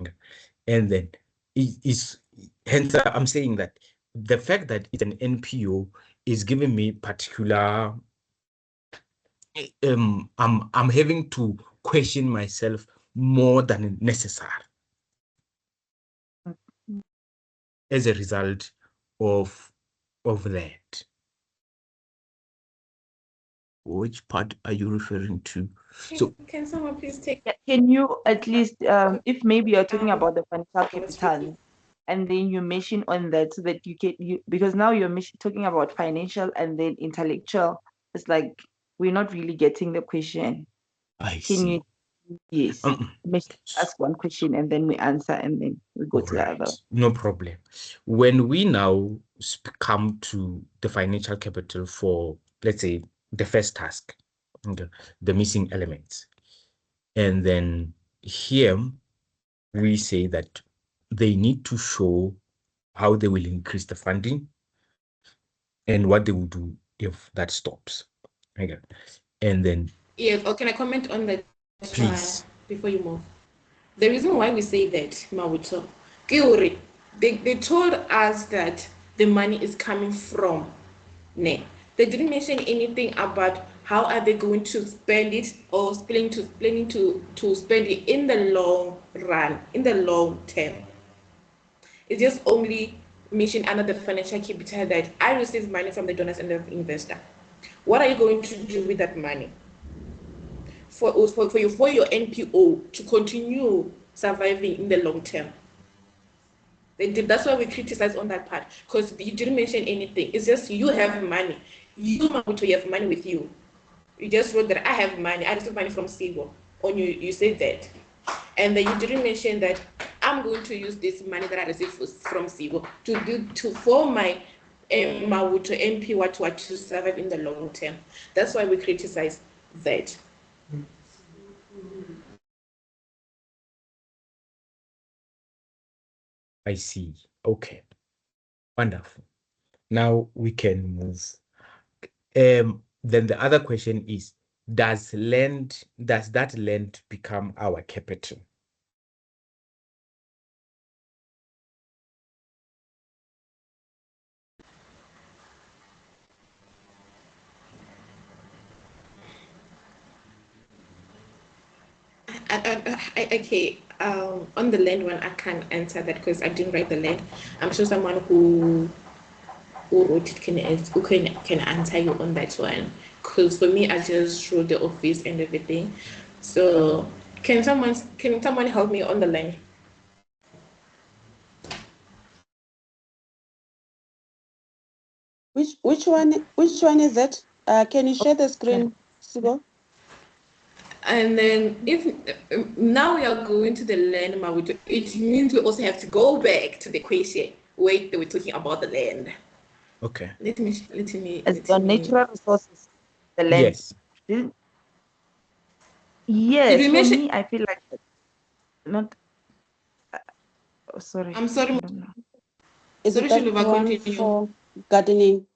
D: Okay. And then is hence I'm saying that the fact that it's an NPO is giving me particular I'm having to question myself more than necessary as a result of that. Which part are you referring to? So
B: Can someone please take
F: Yeah, can you at least, if maybe you're talking about the financial capital, and then you mention on that so that because now you're talking about financial and then intellectual, it's like we're not really getting the question.
D: I
F: Can
D: see.
F: you, yes, ask one question and then we answer and then we go
D: All
F: to the other.
D: right, no problem. When we now come to the financial capital for, let's say, the first task, okay, the missing elements, and then here we say that they need to show how they will increase the funding and what they will do if that stops. Okay. And then
B: yes, or can I comment on that
D: please.
B: before you move? The reason why we say that, Mawuto, Kiuri, they told us that the money is coming from Ne. They didn't mention anything about how are they going to spend it or planning to spend it in the long run, in the long term. It just only mentioned under the financial capital that I receive money from the donors and the investor. What are you going to do with that money? For your NPO to continue surviving in the long term. That's why we criticize on that part, because you didn't mention anything. It's just you have money. You have money with you. You just wrote that I have money. I receive money from Sigo. On you said that. And then you didn't mention that I'm going to use this money that I receive from Sigo for my Mawuto MP what to survive in the long term. That's why we criticize that.
D: I see. Okay. Wonderful. Now we can move. Then the other question is, does that land become our capital?
B: Okay, on the land one, I can't answer that because I didn't write the land. I'm sure someone who wrote it can answer you on that one. Because for me, I just wrote the office and everything. So can someone help me on the land?
G: Which one is it? Can you share the screen, Sibo?
B: And then if now we are going to the land, it means we also have to go back to the question where they were talking about the land.
D: Okay.
B: Let me.
F: As your natural resources, the land.
D: Yes.
F: Yes,
B: Did we
F: for
B: mention?
F: me, I feel like not. Sorry.
B: I'm sorry.
F: I don't know.
G: Is
B: Sorry,
G: it that
B: Shuluva,
G: one
B: continue.
G: for gardening?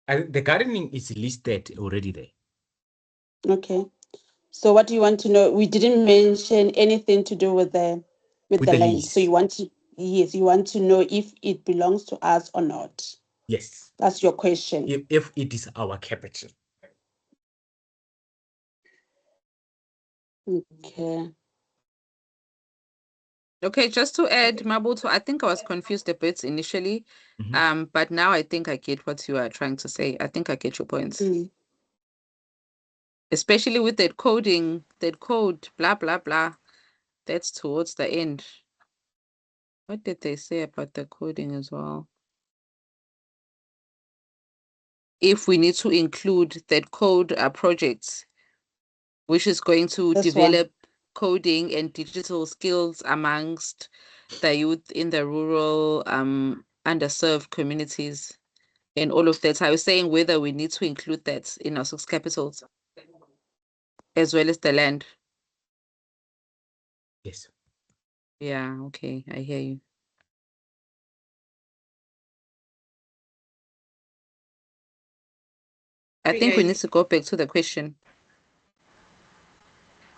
D: The gardening is listed already there.
G: Okay. So what do you want to know? We didn't mention anything to do with the land.
D: lease.
G: So you want to know if it belongs to us or not.
D: Yes.
G: That's your question.
D: If it is our capital.
G: Okay.
A: Okay, just to add, Mabuto, I think I was confused a bit initially.
D: Mhm.
A: But now I think I get what you are trying to say. I think I get your points.
G: Mm.
A: Especially with that coding, that code, blah blah blah. That's towards the end. What did they say about the coding as well? If we need to include that code projects, which is going to
G: This one.
A: develop coding and digital skills amongst the youth in the rural underserved communities and all of that. I was saying whether we need to include that in our six capitals as well as the land.
D: Yes.
A: Yeah, okay, I hear you. I
B: Okay,
A: think we
B: guys.
A: need to go back to the question.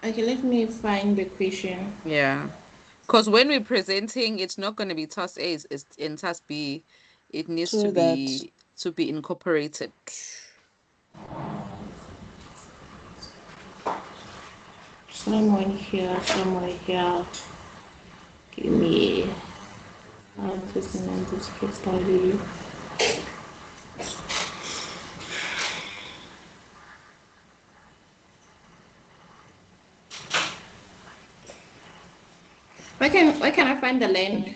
B: Okay, let me find the question.
A: Yeah. Because when we're presenting, it's not going to be task A, it's in task B. It needs
G: True that.
A: to be incorporated.
B: Somewhere here, somewhere here. Give me just a minute to skip study. Where can I find the land?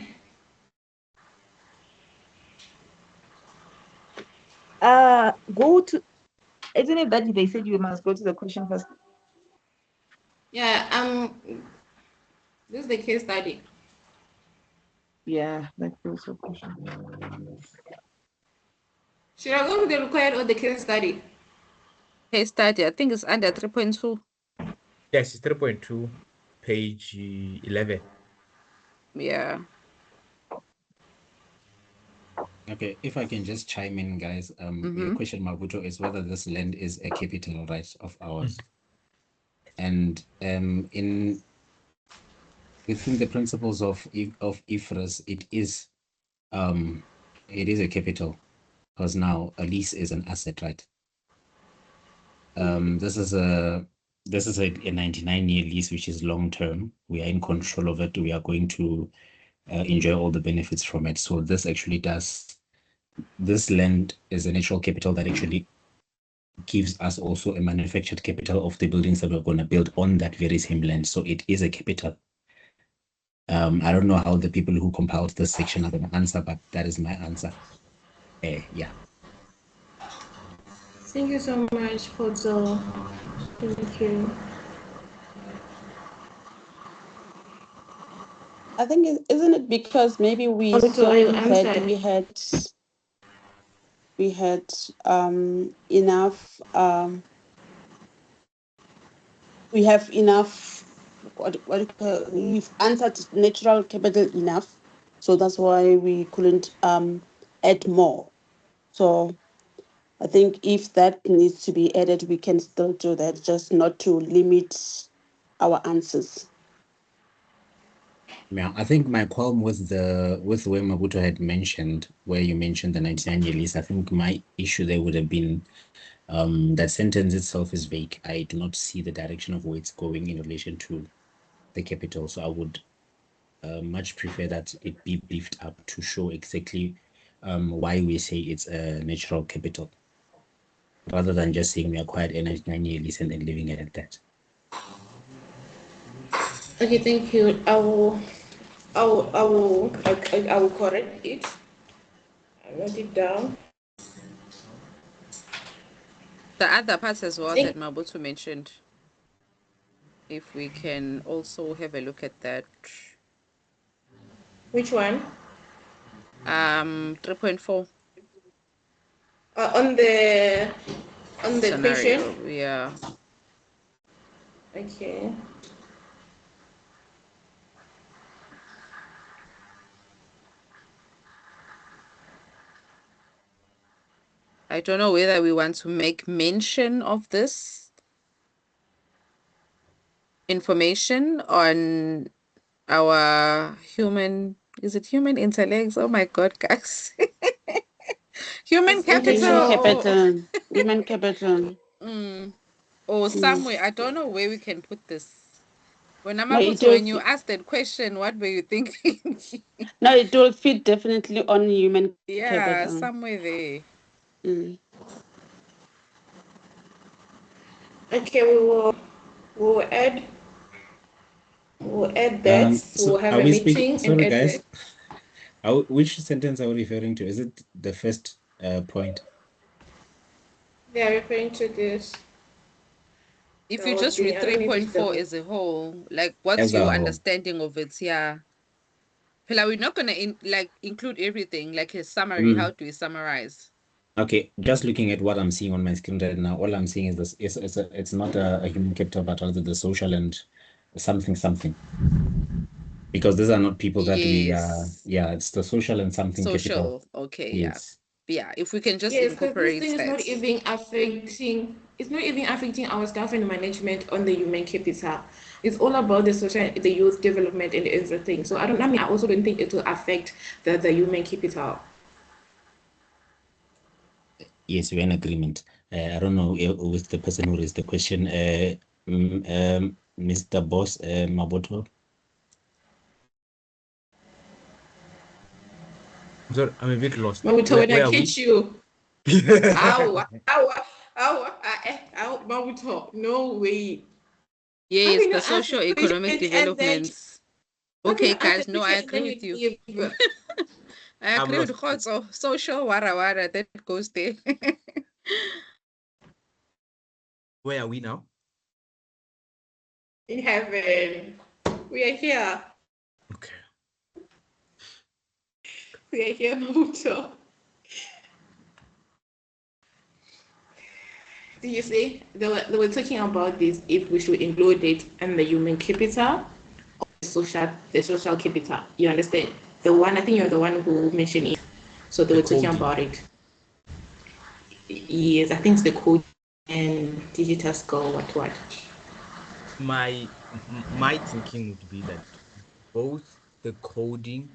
F: Go to. Isn't it that they said you must go to the question first?
B: Yeah, this is the case study.
F: Yeah, that's also a question.
B: Should I go to the required or the case study?
A: Case study, I think it's under 3.2.
D: Yes, it's 3.2, page 11.
A: Yeah.
E: Okay, if I can just chime in, guys. Your question, Mabuto, is whether this land is a capital right of ours. And in within the principles of IFRS, it is a capital, because now a lease is an asset, right? This is a 99-year lease, which is long term. We are in control of it. We are going to enjoy all the benefits from it. So this actually this land is a natural capital that actually gives us also a manufactured capital of the buildings that we're going to build on that very same land. So it is a capital. I don't know how the people who compiled this section are going to answer, but that is my answer. Yeah.
B: Thank you so much, Poto. Thank you.
G: I think isn't it because maybe we
B: Also,
G: saw
B: I
G: that
B: answered.
G: we had enough we have enough we've answered natural capital enough, so that's why we couldn't add more. So I think if that needs to be added, we can still do that, just not to limit our answers.
E: Yeah, I think my qualm with where Mabuto had mentioned, where you mentioned the 99-year lease, I think my issue there would have been that sentence itself is vague. I do not see the direction of where it's going in relation to the capital. So I would much prefer that it be beefed up to show exactly why we say it's a natural capital, rather than just saying we acquired a 99-year lease and then leaving it at that.
B: Okay, thank you. I will correct it. I wrote it down.
A: The other parts as well that
B: Thank-
A: Mabutu mentioned. If we can also have a look at that.
B: Which one?
A: 3.4
B: On the question.
A: scenario. Yeah.
B: Okay.
A: I don't know whether we want to make mention of this information on our human intellects? Oh my God, guys. Human
B: It's
A: capital
B: intellectual.
G: Human capital.
A: or
G: Mm.
A: somewhere. I don't know where we can put this. When
G: No,
A: when you asked that question, what were you thinking?
G: no, it will fit definitely on human
A: Yeah,
G: capital.
A: somewhere there.
G: Mm.
B: Okay, we'll add that.
E: So
B: We'll have
E: are
B: a
E: we speaking?
B: meeting and
E: Sorry,
B: add
E: guys.
B: that.
E: Which sentence are we referring to? Is it the first point?
B: They are referring to this.
A: If
B: The
A: you
B: whole
A: just
B: thing.
A: read
B: I don't know if it's the
A: 3.4
B: whole.
A: as a whole, like what's
E: As a
A: your
E: whole.
A: understanding of it? Yeah. Pela, we're not gonna include everything, like a summary. How do we summarize?
E: Okay, just looking at what I'm seeing on my screen right now, all I'm seeing is this. It's not a human capital, but rather the social and something. Because these are not people that we
A: Yes.
E: yeah, it's the social and something capital.
A: Social. Okay,
E: Yes.
A: yeah. If we can just
B: Yes, because this
A: incorporate
B: thing is not
A: that.
B: even affecting. It's not even affecting our staff and management on the human capital. It's all about the social, the youth development and everything. So I mean, I also don't think it will affect the human capital.
E: Yes, we're in agreement. I don't know with the person who raised the question. Mr. Boss Maboto.
D: Sorry, I'm a bit lost.
B: Mabuto, when I
D: Where are we?
B: catch you, Mabuto, no way. How
A: Yes,
B: can you
A: the
B: ask the
A: socio-economic
B: question and then
A: developments.
B: how can you
A: Okay,
B: ask the
A: guys, no, I
B: question and
A: agree
B: then
A: with you.
B: you leave?
A: I
D: I'm
A: agree with
D: lost.
A: Khotso. Social wara wara, that goes there.
D: Where are we now?
B: In heaven, we are here.
D: Okay.
B: We are here, Mabuto. Do you see? They were talking about this if we should include it in the human capital or the social capital. You understand? The one I think you're the one who mentioned it. So they
D: The
B: were talking
D: coding.
B: about it. Yes, I think it's the code and digital score, what.
D: My thinking would be that both the coding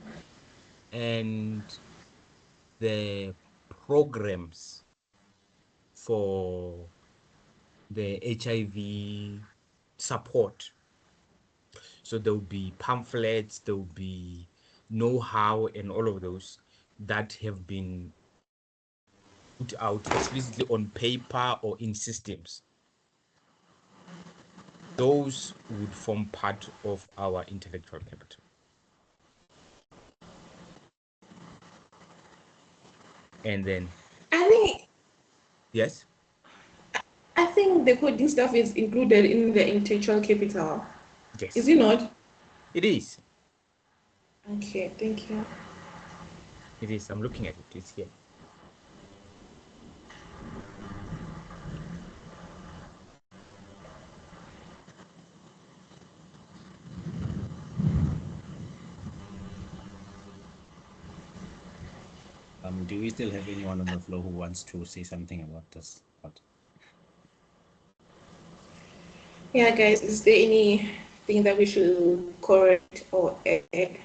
D: and the programs for the HIV support. So there will be pamphlets, there will be know-how and all of those that have been put out explicitly on paper or in systems. Those would form part of our intellectual capital. And then, yes?
B: I think the coding stuff is included in the intellectual capital.
D: Yes.
B: Is it not?
D: It is.
B: Okay, thank you.
D: It is. I'm looking at it. It's here.
E: Do we still have anyone on the floor who wants to say something about this?
B: Yeah, guys, is there anything that we should correct or add?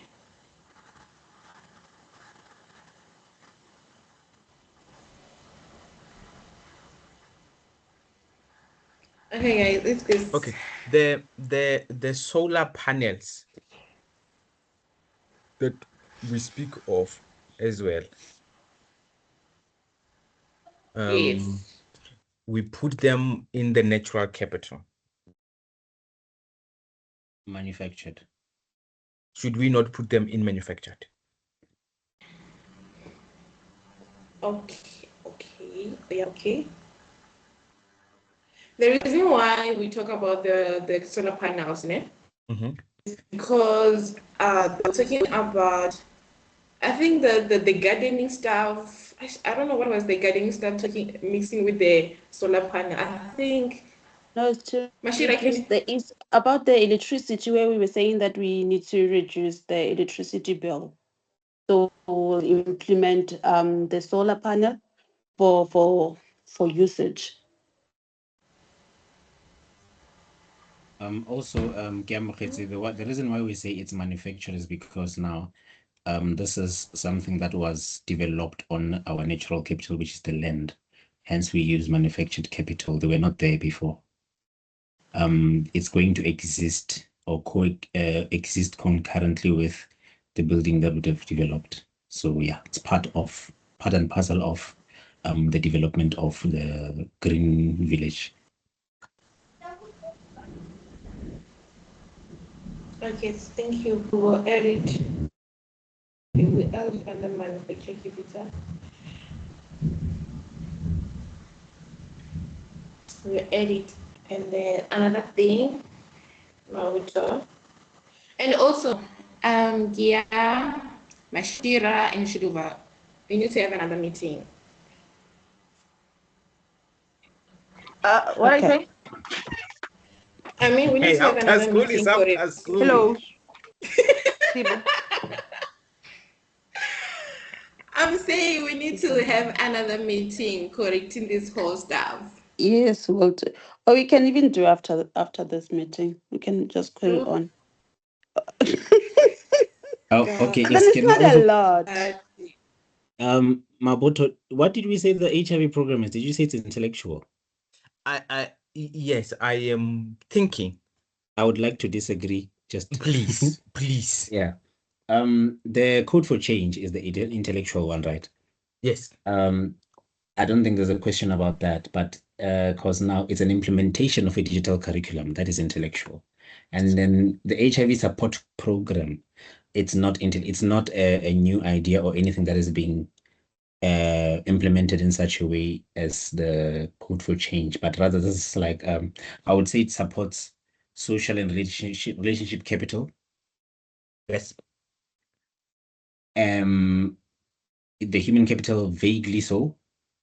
B: Okay, guys, it's good.
D: Okay. The solar panels that we speak of as well.
B: Yes.
D: We put them in the natural capital.
E: Manufactured.
D: Should we not put them in manufactured?
B: Okay. Yeah, okay. The reason why we talk about the solar panels, because we're talking about, I think the gardening stuff. I don't know what was the gardening stuff mixing with the solar panel. I think.
G: No, to
B: Mashira,
G: reduce it's about the electricity where we were saying that we need to reduce the electricity bill. So we'll implement the solar panel for usage.
E: Also, the reason why we say it's manufactured is because now this is something that was developed on our natural capital, which is the land. Hence, we use manufactured capital. They were not there before. It's going to exist or coexist concurrently with the building that would have developed. So yeah, it's part and parcel of the development of the green village.
B: Okay, thank you. We will edit. We will add and the manufacture capital. We edit. And then another thing, Maruto. And also, yeah, Mashira and Shiduva, we need to have another meeting.
F: What I
G: Okay.
F: say?
B: I mean, we need to have another meeting for it.
F: Hello. Sibo.
B: I'm saying we need to have another meeting correcting this whole stuff.
G: Yes, we'll do. Or we can even do after this meeting. We can just carry on.
E: Oh, okay.
G: And then it's not a lot.
E: Maboto, what did we say the HIV program is? Did you say it's intellectual?
D: Yes, I am thinking.
E: I would like to disagree. Just
D: Please, please.
E: Yeah. The code for change is the intellectual one, right?
D: Yes.
E: I don't think there's a question about that, but because now it's an implementation of a digital curriculum that is intellectual, and then the HIV support program, it's not a new idea or anything that is being implemented in such a way as the code for change, but rather this is like I would say it supports social and relationship capital.
D: Yes.
E: The human capital vaguely so,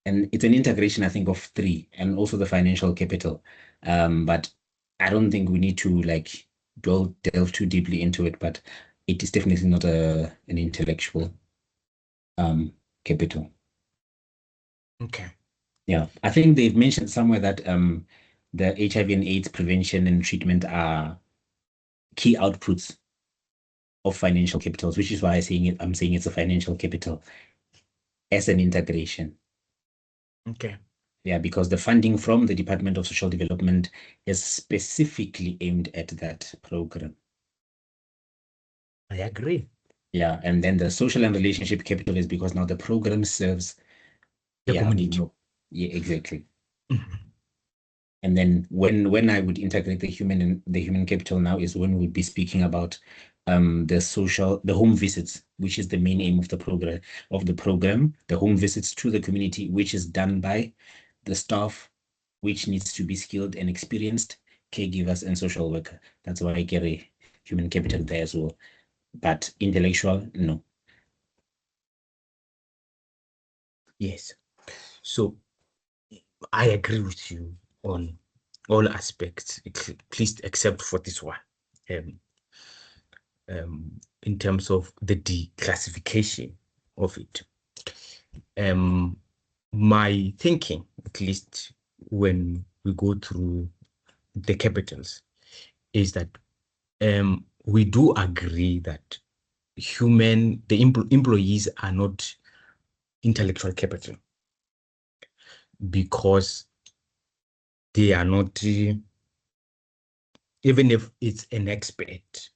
E: and it's an integration, I think, of three, and also the financial capital. But I don't think we need to like delve too deeply into it, but it is definitely not an intellectual capital.
D: Okay.
E: Yeah, I think they've mentioned somewhere that the HIV and AIDS prevention and treatment are key outputs of financial capitals, which is why I'm saying it's a financial capital as an integration.
D: Okay.
E: Yeah, because the funding from the Department of Social Development is specifically aimed at that program.
D: I agree.
E: Yeah, and then the social and relationship capital is because now the program serves
D: the community.
E: Yeah, exactly.
D: Mm-hmm.
E: And then when I would integrate the human capital now is when we'd be speaking about the home visits, which is the main aim of the program, the home visits to the community, which is done by the staff, which needs to be skilled and experienced, caregivers and social worker. That's why I get a human capital there as well. But intellectual, no.
D: Yes. So I agree with you on all aspects, at least except for this one. In terms of the declassification of it. My thinking, at least when we go through the capitals, is that we do agree that the employees are not intellectual capital because they are not, even if it's an expert,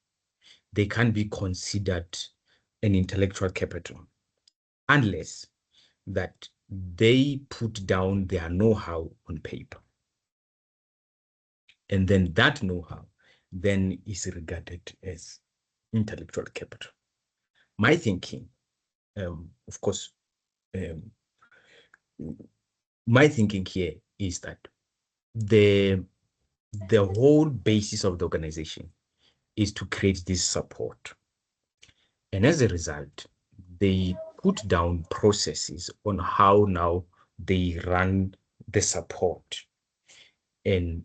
D: they can't be considered an intellectual capital unless that they put down their know-how on paper. And then that know-how then is regarded as intellectual capital. My thinking, of course, my thinking here is that the whole basis of the organization is to create this support. And as a result, they put down processes on how now they run the support, and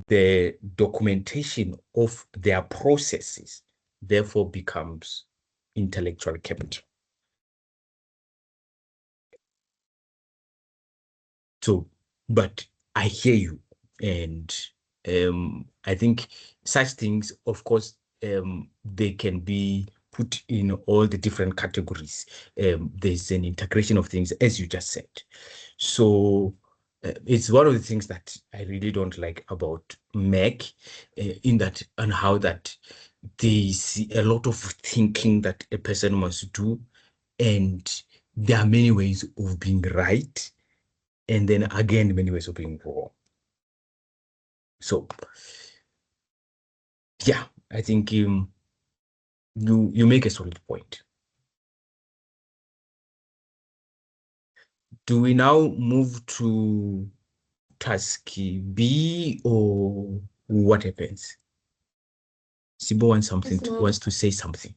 D: the documentation of their processes therefore becomes intellectual capital. So, but I hear you, and I think such things, of course, they can be put in all the different categories. There's an integration of things, as you just said. So it's one of the things that I really don't like about Mac, in that and how that they see a lot of thinking that a person must do, and there are many ways of being right, and then again many ways of being wrong. So yeah, I think you make a solid point. Do we now move to task B, or what happens? Sibo wants to say something.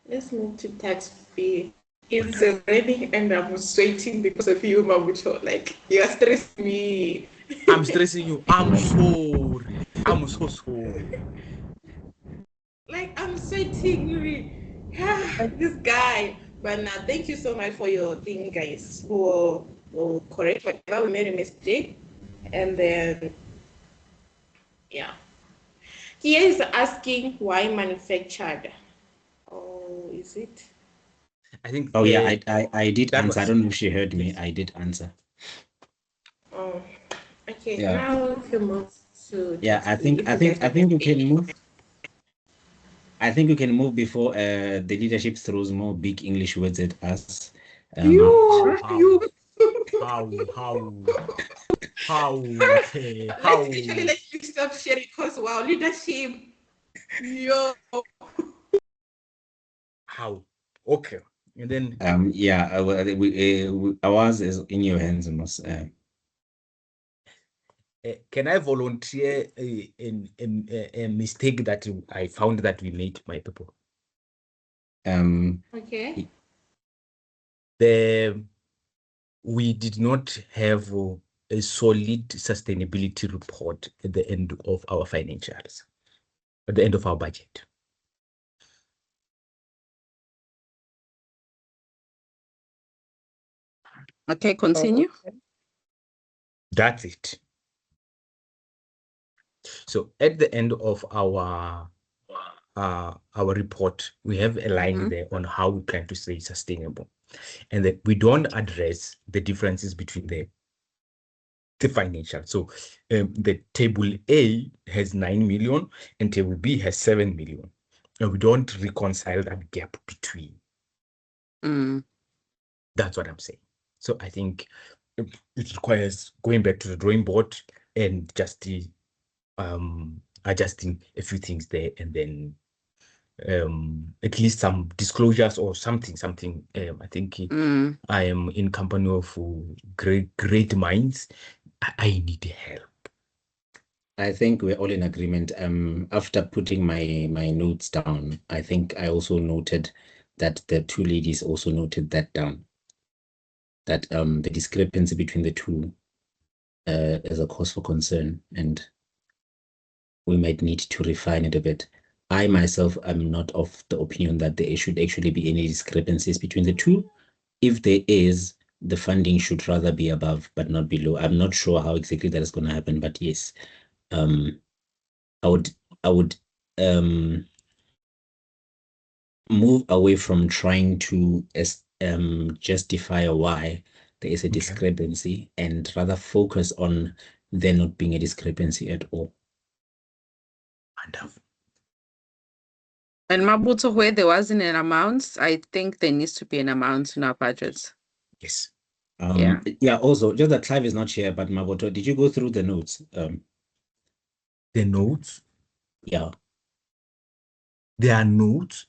B: Let's move to tax B. It's raining and I'm sweating because of you, Mabucho. Like, you're stressing me.
D: I'm stressing you. I'm sorry. I'm so sorry.
B: Like, I'm sweating. This guy. But now, thank you so much for your thing, guys. We'll correct whatever we made a mistake. And then, yeah. He is asking why manufactured. Oh, is it?
D: I think.
E: Oh yeah, I did
D: that
E: answer. I
D: was-
E: don't know if she heard me. I did answer.
B: Oh, okay.
E: Yeah.
B: Now if you move to
E: Yeah, I think you can move. I think you can move before the leadership throws more big English words at us.
D: How?
B: Actually, let me stop sharing because wow, leadership. Yo.
D: How? Okay. And then
E: Yeah, ours is in your hands, Amos.
D: can I volunteer a mistake that I found that we made, my people?
B: Okay.
D: We did not have a solid sustainability report at the end of our financials, at the end of our budget.
A: Okay, continue.
D: That's it. So at the end of our report, we have a line there on how we plan to stay sustainable, and that we don't address the differences between the financial. So the table A has 9 million and table B has 7 million, and we don't reconcile that gap between. That's what I'm saying. So I think it requires going back to the drawing board and just adjusting a few things there, and then at least some disclosures or something. I think I am in company of great minds. I need help.
E: I think we're all in agreement. After putting my notes down, I think I also noted that the two ladies also noted that down. That the discrepancy between the two is a cause for concern, and we might need to refine it a bit. I myself am not of the opinion that there should actually be any discrepancies between the two. If there is, the funding should rather be above but not below. I'm not sure how exactly that is going to happen, but yes, I would move away from trying to justify why there is a discrepancy, and rather focus on there not being a discrepancy at all.
D: Wonderful.
A: And Mabuto, where there wasn't an amount, I think there needs to be an amount in our budget.
D: Yes.
E: Yeah. Also, just that Clive is not here, but Maboto, did you go through the notes?
D: The notes?
E: Yeah.
D: There are notes.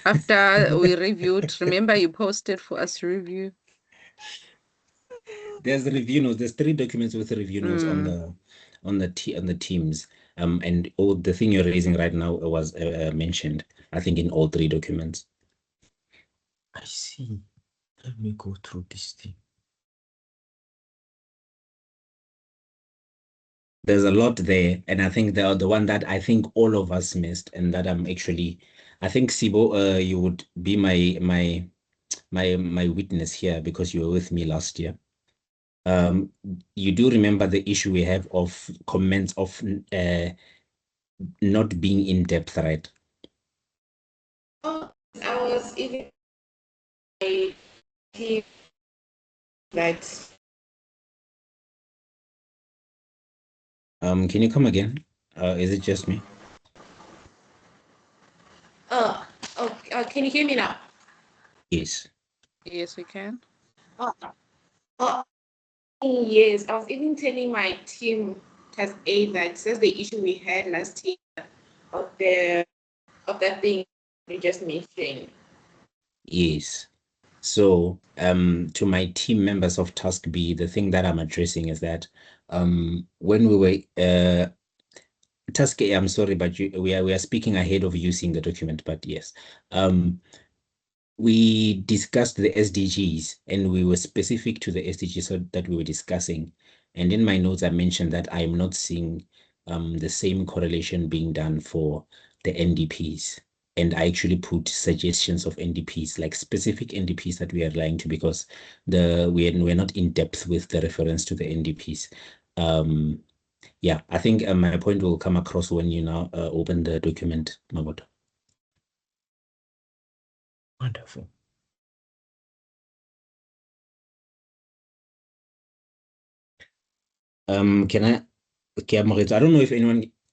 A: After we reviewed, remember you posted for us to review.
E: There's the review notes. There's 3 documents with the review notes on the teams. And all the thing you're raising right now was mentioned, I think, in all 3 documents.
D: I see. Let me go through this thing.
E: There's a lot there, and I think the one that I think all of us missed, and that I think Sibo, you would be my witness here because you were with me last year. You do remember the issue we have of comments of not being in depth, right?
B: Oh, I was even that
E: Can you come again? Is it just me?
B: Can you hear me now?
E: Yes.
A: Yes, we can.
B: Uh, uh, yes, I was even telling my team task A that says the issue we had last year of that thing you just mentioned.
E: Yes. So, to my team members of Task B, the thing that I'm addressing is that when we were Task A, I'm sorry, but we are speaking ahead of you seeing the document, but yes. We discussed the SDGs and we were specific to the SDGs that we were discussing. And in my notes, I mentioned that I'm not seeing the same correlation being done for the NDPs. And I actually put suggestions of NDPs, like specific NDPs that we are relying to, because we're not in depth with the reference to the NDPs. Yeah, I think my point will come across when you now open the document, Maboto.
D: Wonderful.
E: Can I, Keamoretso, I don't know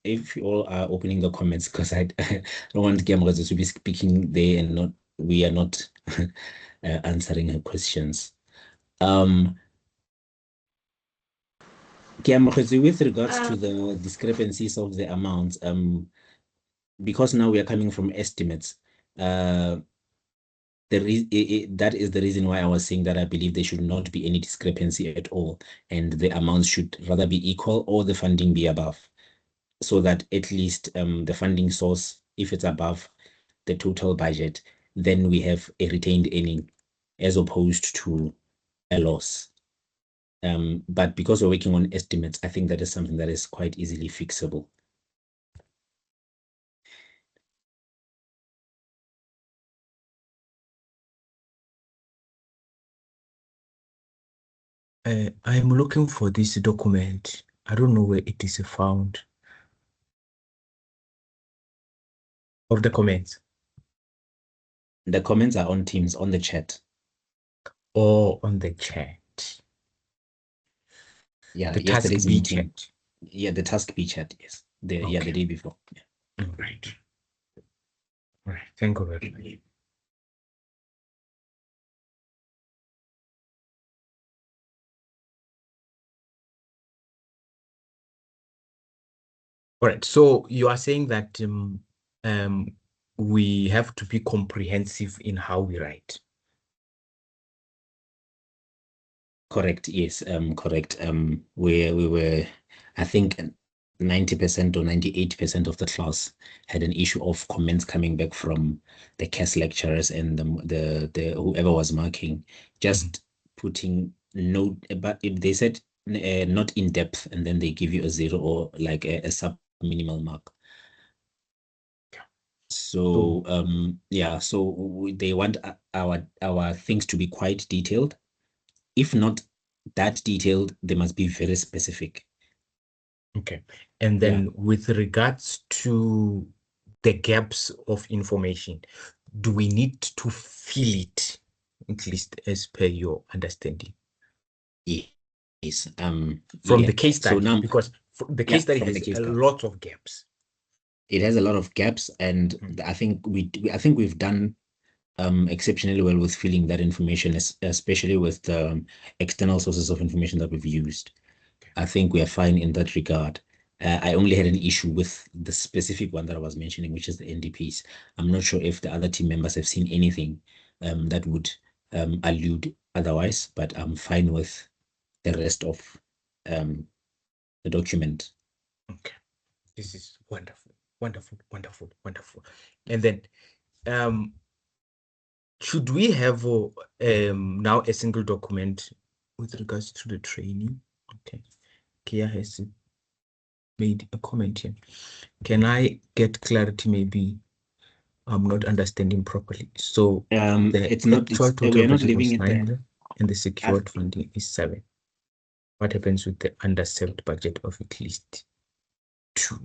E: if you all are opening the comments, because I don't want Keamoretso to be speaking there and we are not answering her questions. Keamoretso, with regards to the discrepancies of the amounts, because now we are coming from estimates, that is the reason why I was saying that I believe there should not be any discrepancy at all, and the amounts should rather be equal or the funding be above, so that at least the funding source, if it's above the total budget, then we have a retained earning as opposed to a loss. But because we're working on estimates, I think that is something that is quite easily fixable.
D: I'm looking for this document. I don't know where it is found. Of the comments.
E: The comments are on Teams, on the chat.
D: Or on the chat.
E: Yeah,
D: the
E: yesterday's
D: Task B
E: meeting.
D: chat.
E: Yeah, the Task B chat, yes. The
D: Okay.
E: day before. Yeah.
D: All right. All right. Thank you very much. All right. So you are saying that we have to be comprehensive in how we write.
E: Correct. Yes. Correct. We were, I think, 90% or 98% of the class had an issue of comments coming back from the CAS lecturers and the whoever was marking, just putting note, but if they said not in depth, and then they give you a 0 or like a sub minimal mark. So yeah, so they want our things to be quite detailed. If not that detailed, they must be very specific.
D: Okay. And then with regards to the gaps of information, do we need to fill it, at least as per your understanding?
E: Yes.
D: From
E: yeah.
D: the case study,
E: So now,
D: because the case study
E: from
D: has
E: the case
D: a
E: study,
D: lot of gaps.
E: it has a lot of gaps, and I think we've done exceptionally well with filling that information, especially with the external sources of information that we've used. I think we are fine in that regard. I only had an issue with the specific one that I was mentioning, which is the NDPs. I'm not sure if the other team members have seen anything that would allude otherwise, but I'm fine with the rest of the document.
D: Okay. This is wonderful, wonderful, wonderful, wonderful. And then should we have now a single document with regards to the training? Okay. Kia has made a comment here. Can I get clarity? Maybe I'm not understanding properly. So
E: it's not, we are not leaving it there.
D: And the secured funding is 7. What happens with the underserved budget of at least 2?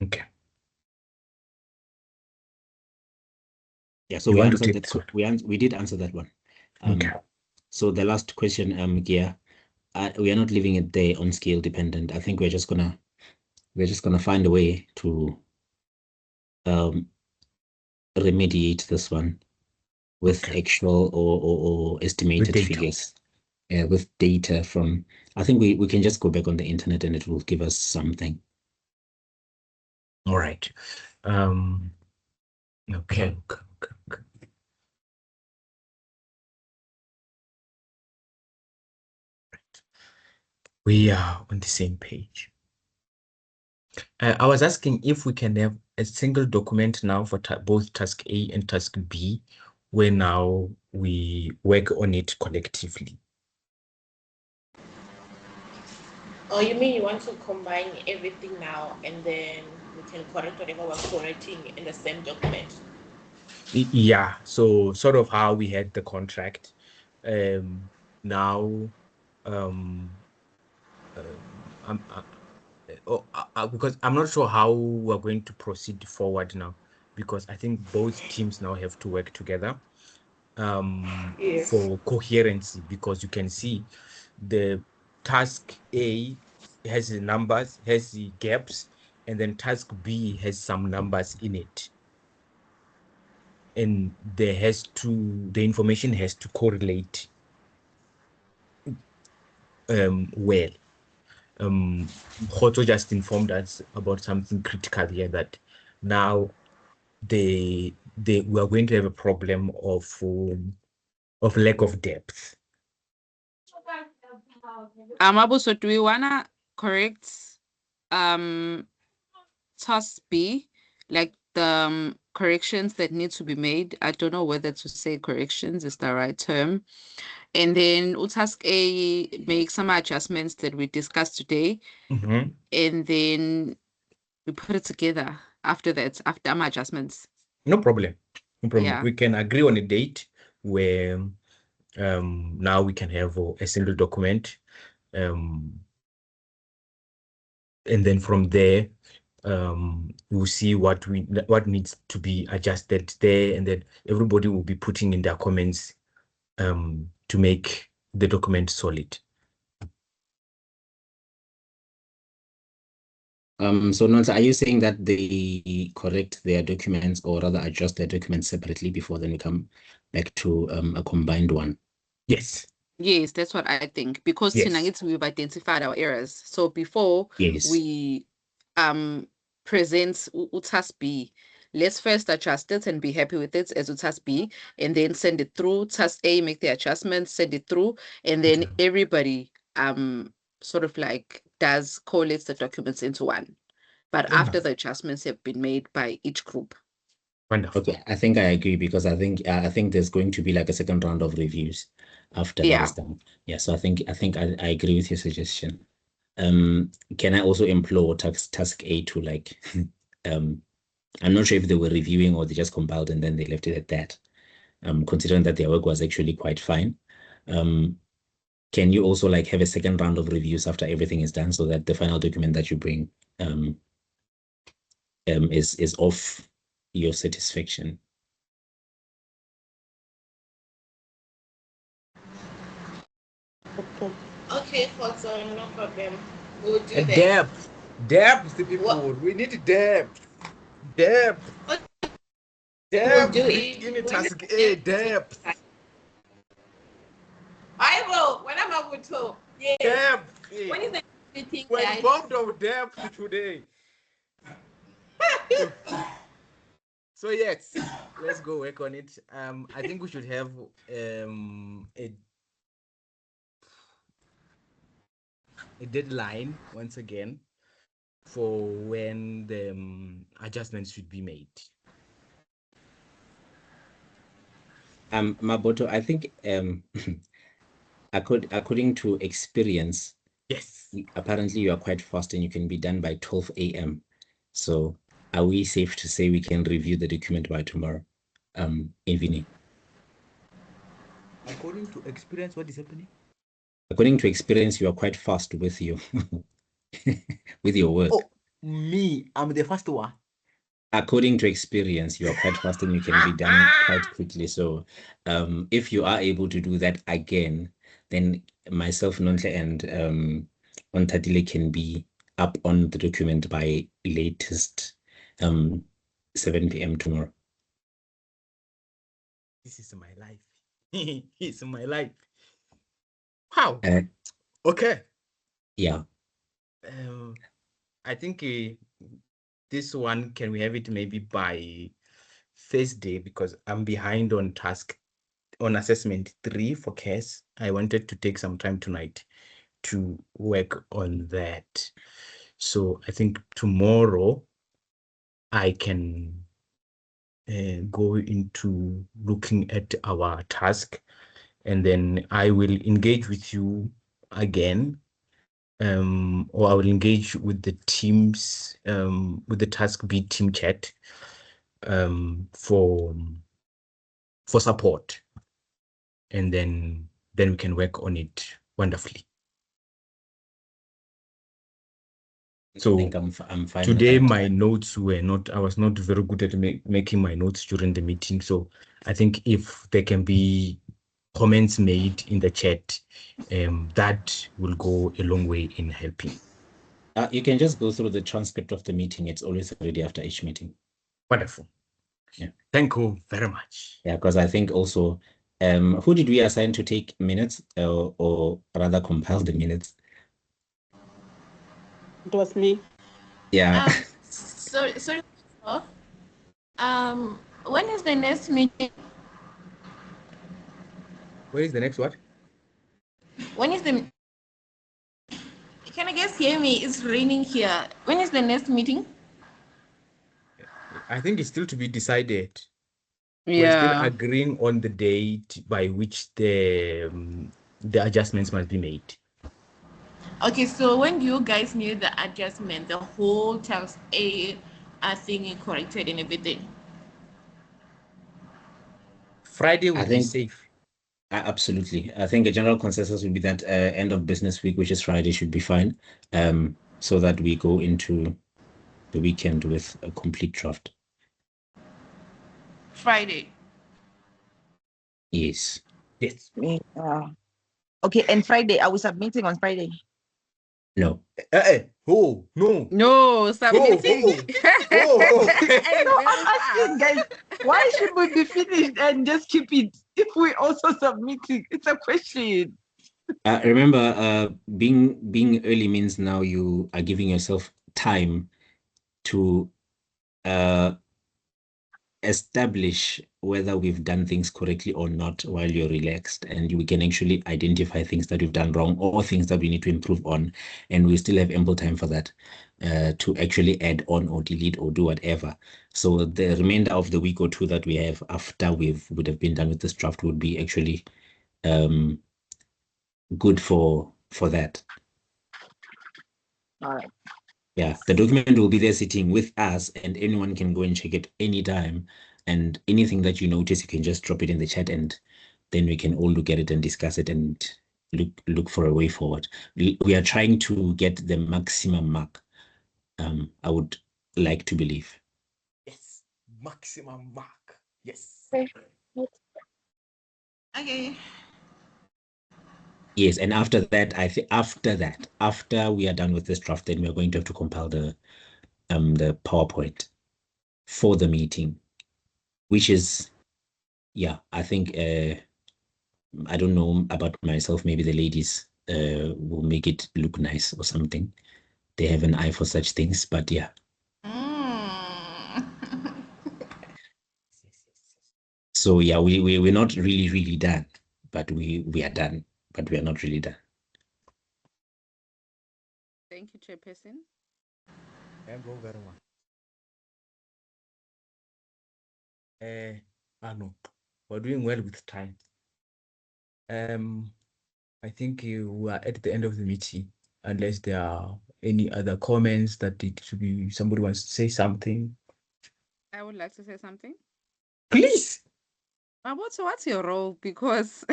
D: Okay.
E: Yeah, so we did answer that one. Okay. So the last question, Gia, we are not leaving it there on scale dependent. I think we're just gonna find a way to remediate this one with actual or estimated
D: data.
E: figures. With data from, I think we can just go back on the internet and it will give us something.
D: All right. Okay. We are on the same page. I was asking if we can have a single document now for both task A and task B, where now we work on it collectively.
B: Oh, you mean you want to combine everything now and then we can correct whatever we're correcting in the same document?
D: Yeah, so sort of how we had the contract. Now, because I'm not sure how we're going to proceed forward now, because I think both teams now have to work together
B: Yes.
D: for coherency, because you can see the task A has the numbers, has the gaps, and then task B has some numbers in it. And the information has to correlate well. Khoto just informed us about something critical here, that now we are going to have a problem of lack of depth.
A: So do we wanna correct task B, like the corrections that need to be made? I don't know whether to say corrections is the right term. And then task A, make some adjustments that we discussed today.
D: Mm-hmm.
A: And then we put it together after that, after my adjustments.
D: No problem. No problem.
A: Yeah.
D: We can agree on a date where now we can have a single document. And then from there, we'll see what needs to be adjusted there, and then everybody will be putting in their comments to make the document solid.
E: So Nonsa, are you saying that they correct their documents or rather adjust their documents separately before then we come back to a combined one?
D: Yes.
A: Yes, that's what I think, because
D: Yes.
A: we've identified our errors. So before we present task B, let's first adjust it and be happy with it as task B, and then send it through task A, make the adjustments, send it through, and then everybody sort of like collates the documents into one. But after the adjustments have been made by each group.
D: Wonderful.
E: Okay, I think I agree, because I think there's going to be like a second round of reviews after that is done. Yeah, so I think I agree with your suggestion. Can I also implore task A to like I'm not sure if they were reviewing or they just compiled and then they left it at that. Considering that their work was actually quite fine. Can you also like have a second round of reviews after everything is done, so that the final document that you bring is of your satisfaction?
B: Okay, Khoto, no problem. We'll do that.
D: Depth, people. We need depth. Depth.
B: We'll do it.
D: In task A, depth.
B: I will. When I'm able to. Yeah.
D: Depth.
B: When is the meeting?
D: We're informed of depth today. So yes, let's go work on it. I think we should have a deadline once again for when the adjustments should be made.
E: Maboto, I think according to experience,
D: yes,
E: apparently you are quite fast and you can be done by 12 a.m. So are we safe to say we can review the document by tomorrow evening?
D: According to experience, what is happening?
E: According to experience, you are quite fast with your with your work.
D: Oh, me, I'm the first one.
E: According to experience, you are quite fast and you can be done quite quickly. So if you are able to do that again, then myself, Nonhle, and Ontatile can be up on the document by latest 7 p.m. tomorrow.
D: This is my life. It's my life. Wow.
E: Uh,
D: Okay.
E: yeah.
D: I think this one, can we have it maybe by Thursday, because I'm behind on assessment 3 for CAS. I wanted to take some time tonight to work on that. So I think tomorrow I can go into looking at our task, and then I will engage with you again, or I will engage with the teams, with the task B team chat, for support, and then we can work on it wonderfully.
E: I
D: So
E: think I'm fine with
D: today
E: that.
D: my notes were not, I was not very good at making my notes during the meeting. So I think if there can be comments made in the chat, that will go a long way in helping.
E: You can just go through the transcript of the meeting. It's always ready after each meeting.
D: Wonderful.
E: Yeah.
D: Thank you very much.
E: Yeah, because I think also, who did we assign to take minutes, or rather compile the minutes?
G: It was me.
E: Yeah.
B: Sorry. When is the next meeting?
D: Where is the next what?
B: When is the? Can I guess hear me? It's raining here. When is the next meeting?
D: I think it's still to be decided. We're still
A: Yeah.
D: agreeing on the date by which the adjustments must be made.
B: Okay, so when you guys need the adjustment, the whole tax A thing corrected and everything.
D: Friday
E: I
D: will be
E: think
D: safe.
E: absolutely. I think a general consensus would be that end of business week, which is Friday, should be fine. So that we go into the weekend with a complete draft.
B: Friday.
E: Yes.
D: Yes.
F: Okay, and Friday, are we submitting on Friday?
E: No.
D: Oh, no.
A: No, submitting.
F: No, I'm asking, guys, why should we be finished and just keep it if we also submitting? It's a question.
E: Remember, being early means now you are giving yourself time to establish whether we've done things correctly or not while you're relaxed, and we can actually identify things that we've done wrong or things that we need to improve on, and we still have ample time for that, to actually add on or delete or do whatever. So the remainder of the week or two that we have after would have been done with this draft would be actually good for that.
F: All right.
E: Yeah, the document will be there sitting with us, and anyone can go and check it anytime. And anything that you notice, you can just drop it in the chat, and then we can all look at it and discuss it and look for a way forward. We are trying to get the maximum mark. I would like to believe.
D: Yes. Maximum mark. Yes.
B: Okay.
E: Yes, and after that, after we are done with this draft, then we are going to have to compile the PowerPoint for the meeting, which is, yeah, I think I don't know about myself, maybe the ladies will make it look nice or something. They have an eye for such things, but yeah. So yeah, we're not really done, but we are done, but we are not really done.
A: Thank you, Chairperson.
D: Thank you very much. No, we're doing well with time. I think we are at the end of the meeting, unless there are any other comments that it should be, somebody wants to say something.
A: I would like to say something.
D: Please.
A: So what's your role? Because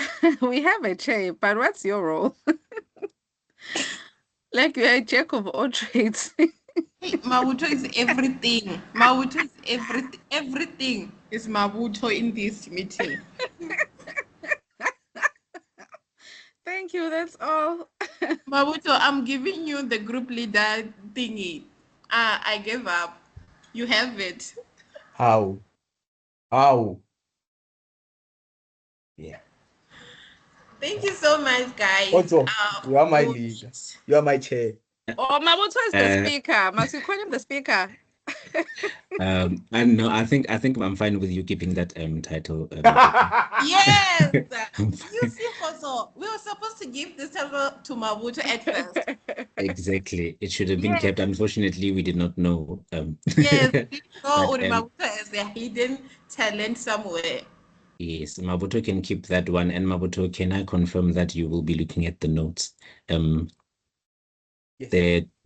A: we have a chair, but what's your role? Like you're a jack of all trades.
B: Mabuto is everything. Mabuto is everything. Everything is Mabuto in this meeting.
A: Thank Thank you. That's all.
B: Mabuto, I'm giving you the group leader thingy. I gave up. You have it.
D: How? How? Yeah.
B: Thank you so much, guys.
D: Also, you are my
B: we'll
D: leader.
B: meet.
D: You are my chair.
A: Oh, Mabuto is the
E: Uh,
A: speaker. Must we call him the speaker?
E: I know. I think I'm fine with you keeping that title.
B: Yes.
E: I'm
B: You
E: fine.
B: see, also, we were supposed to give this title to Mabuto at first.
E: Exactly. It should have been
B: Yes.
E: kept. Unfortunately, we did not know.
B: Yes, we know
E: But,
B: Mabuto as a hidden talent somewhere.
E: yes, Mabuto can keep that one. And Mabuto, can I confirm that you will be looking at the notes?
D: Yes.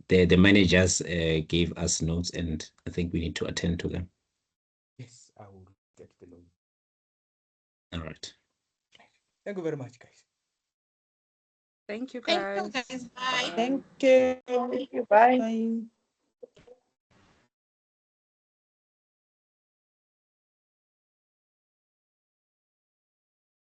E: The managers gave us notes, and I think we need to attend to them.
D: Yes, I will get the note.
E: All right.
D: Thank you very much, guys.
A: Thank you,
B: Thank you,
A: guys.
B: guys. Bye.
F: Thank you. Bye.
G: Bye.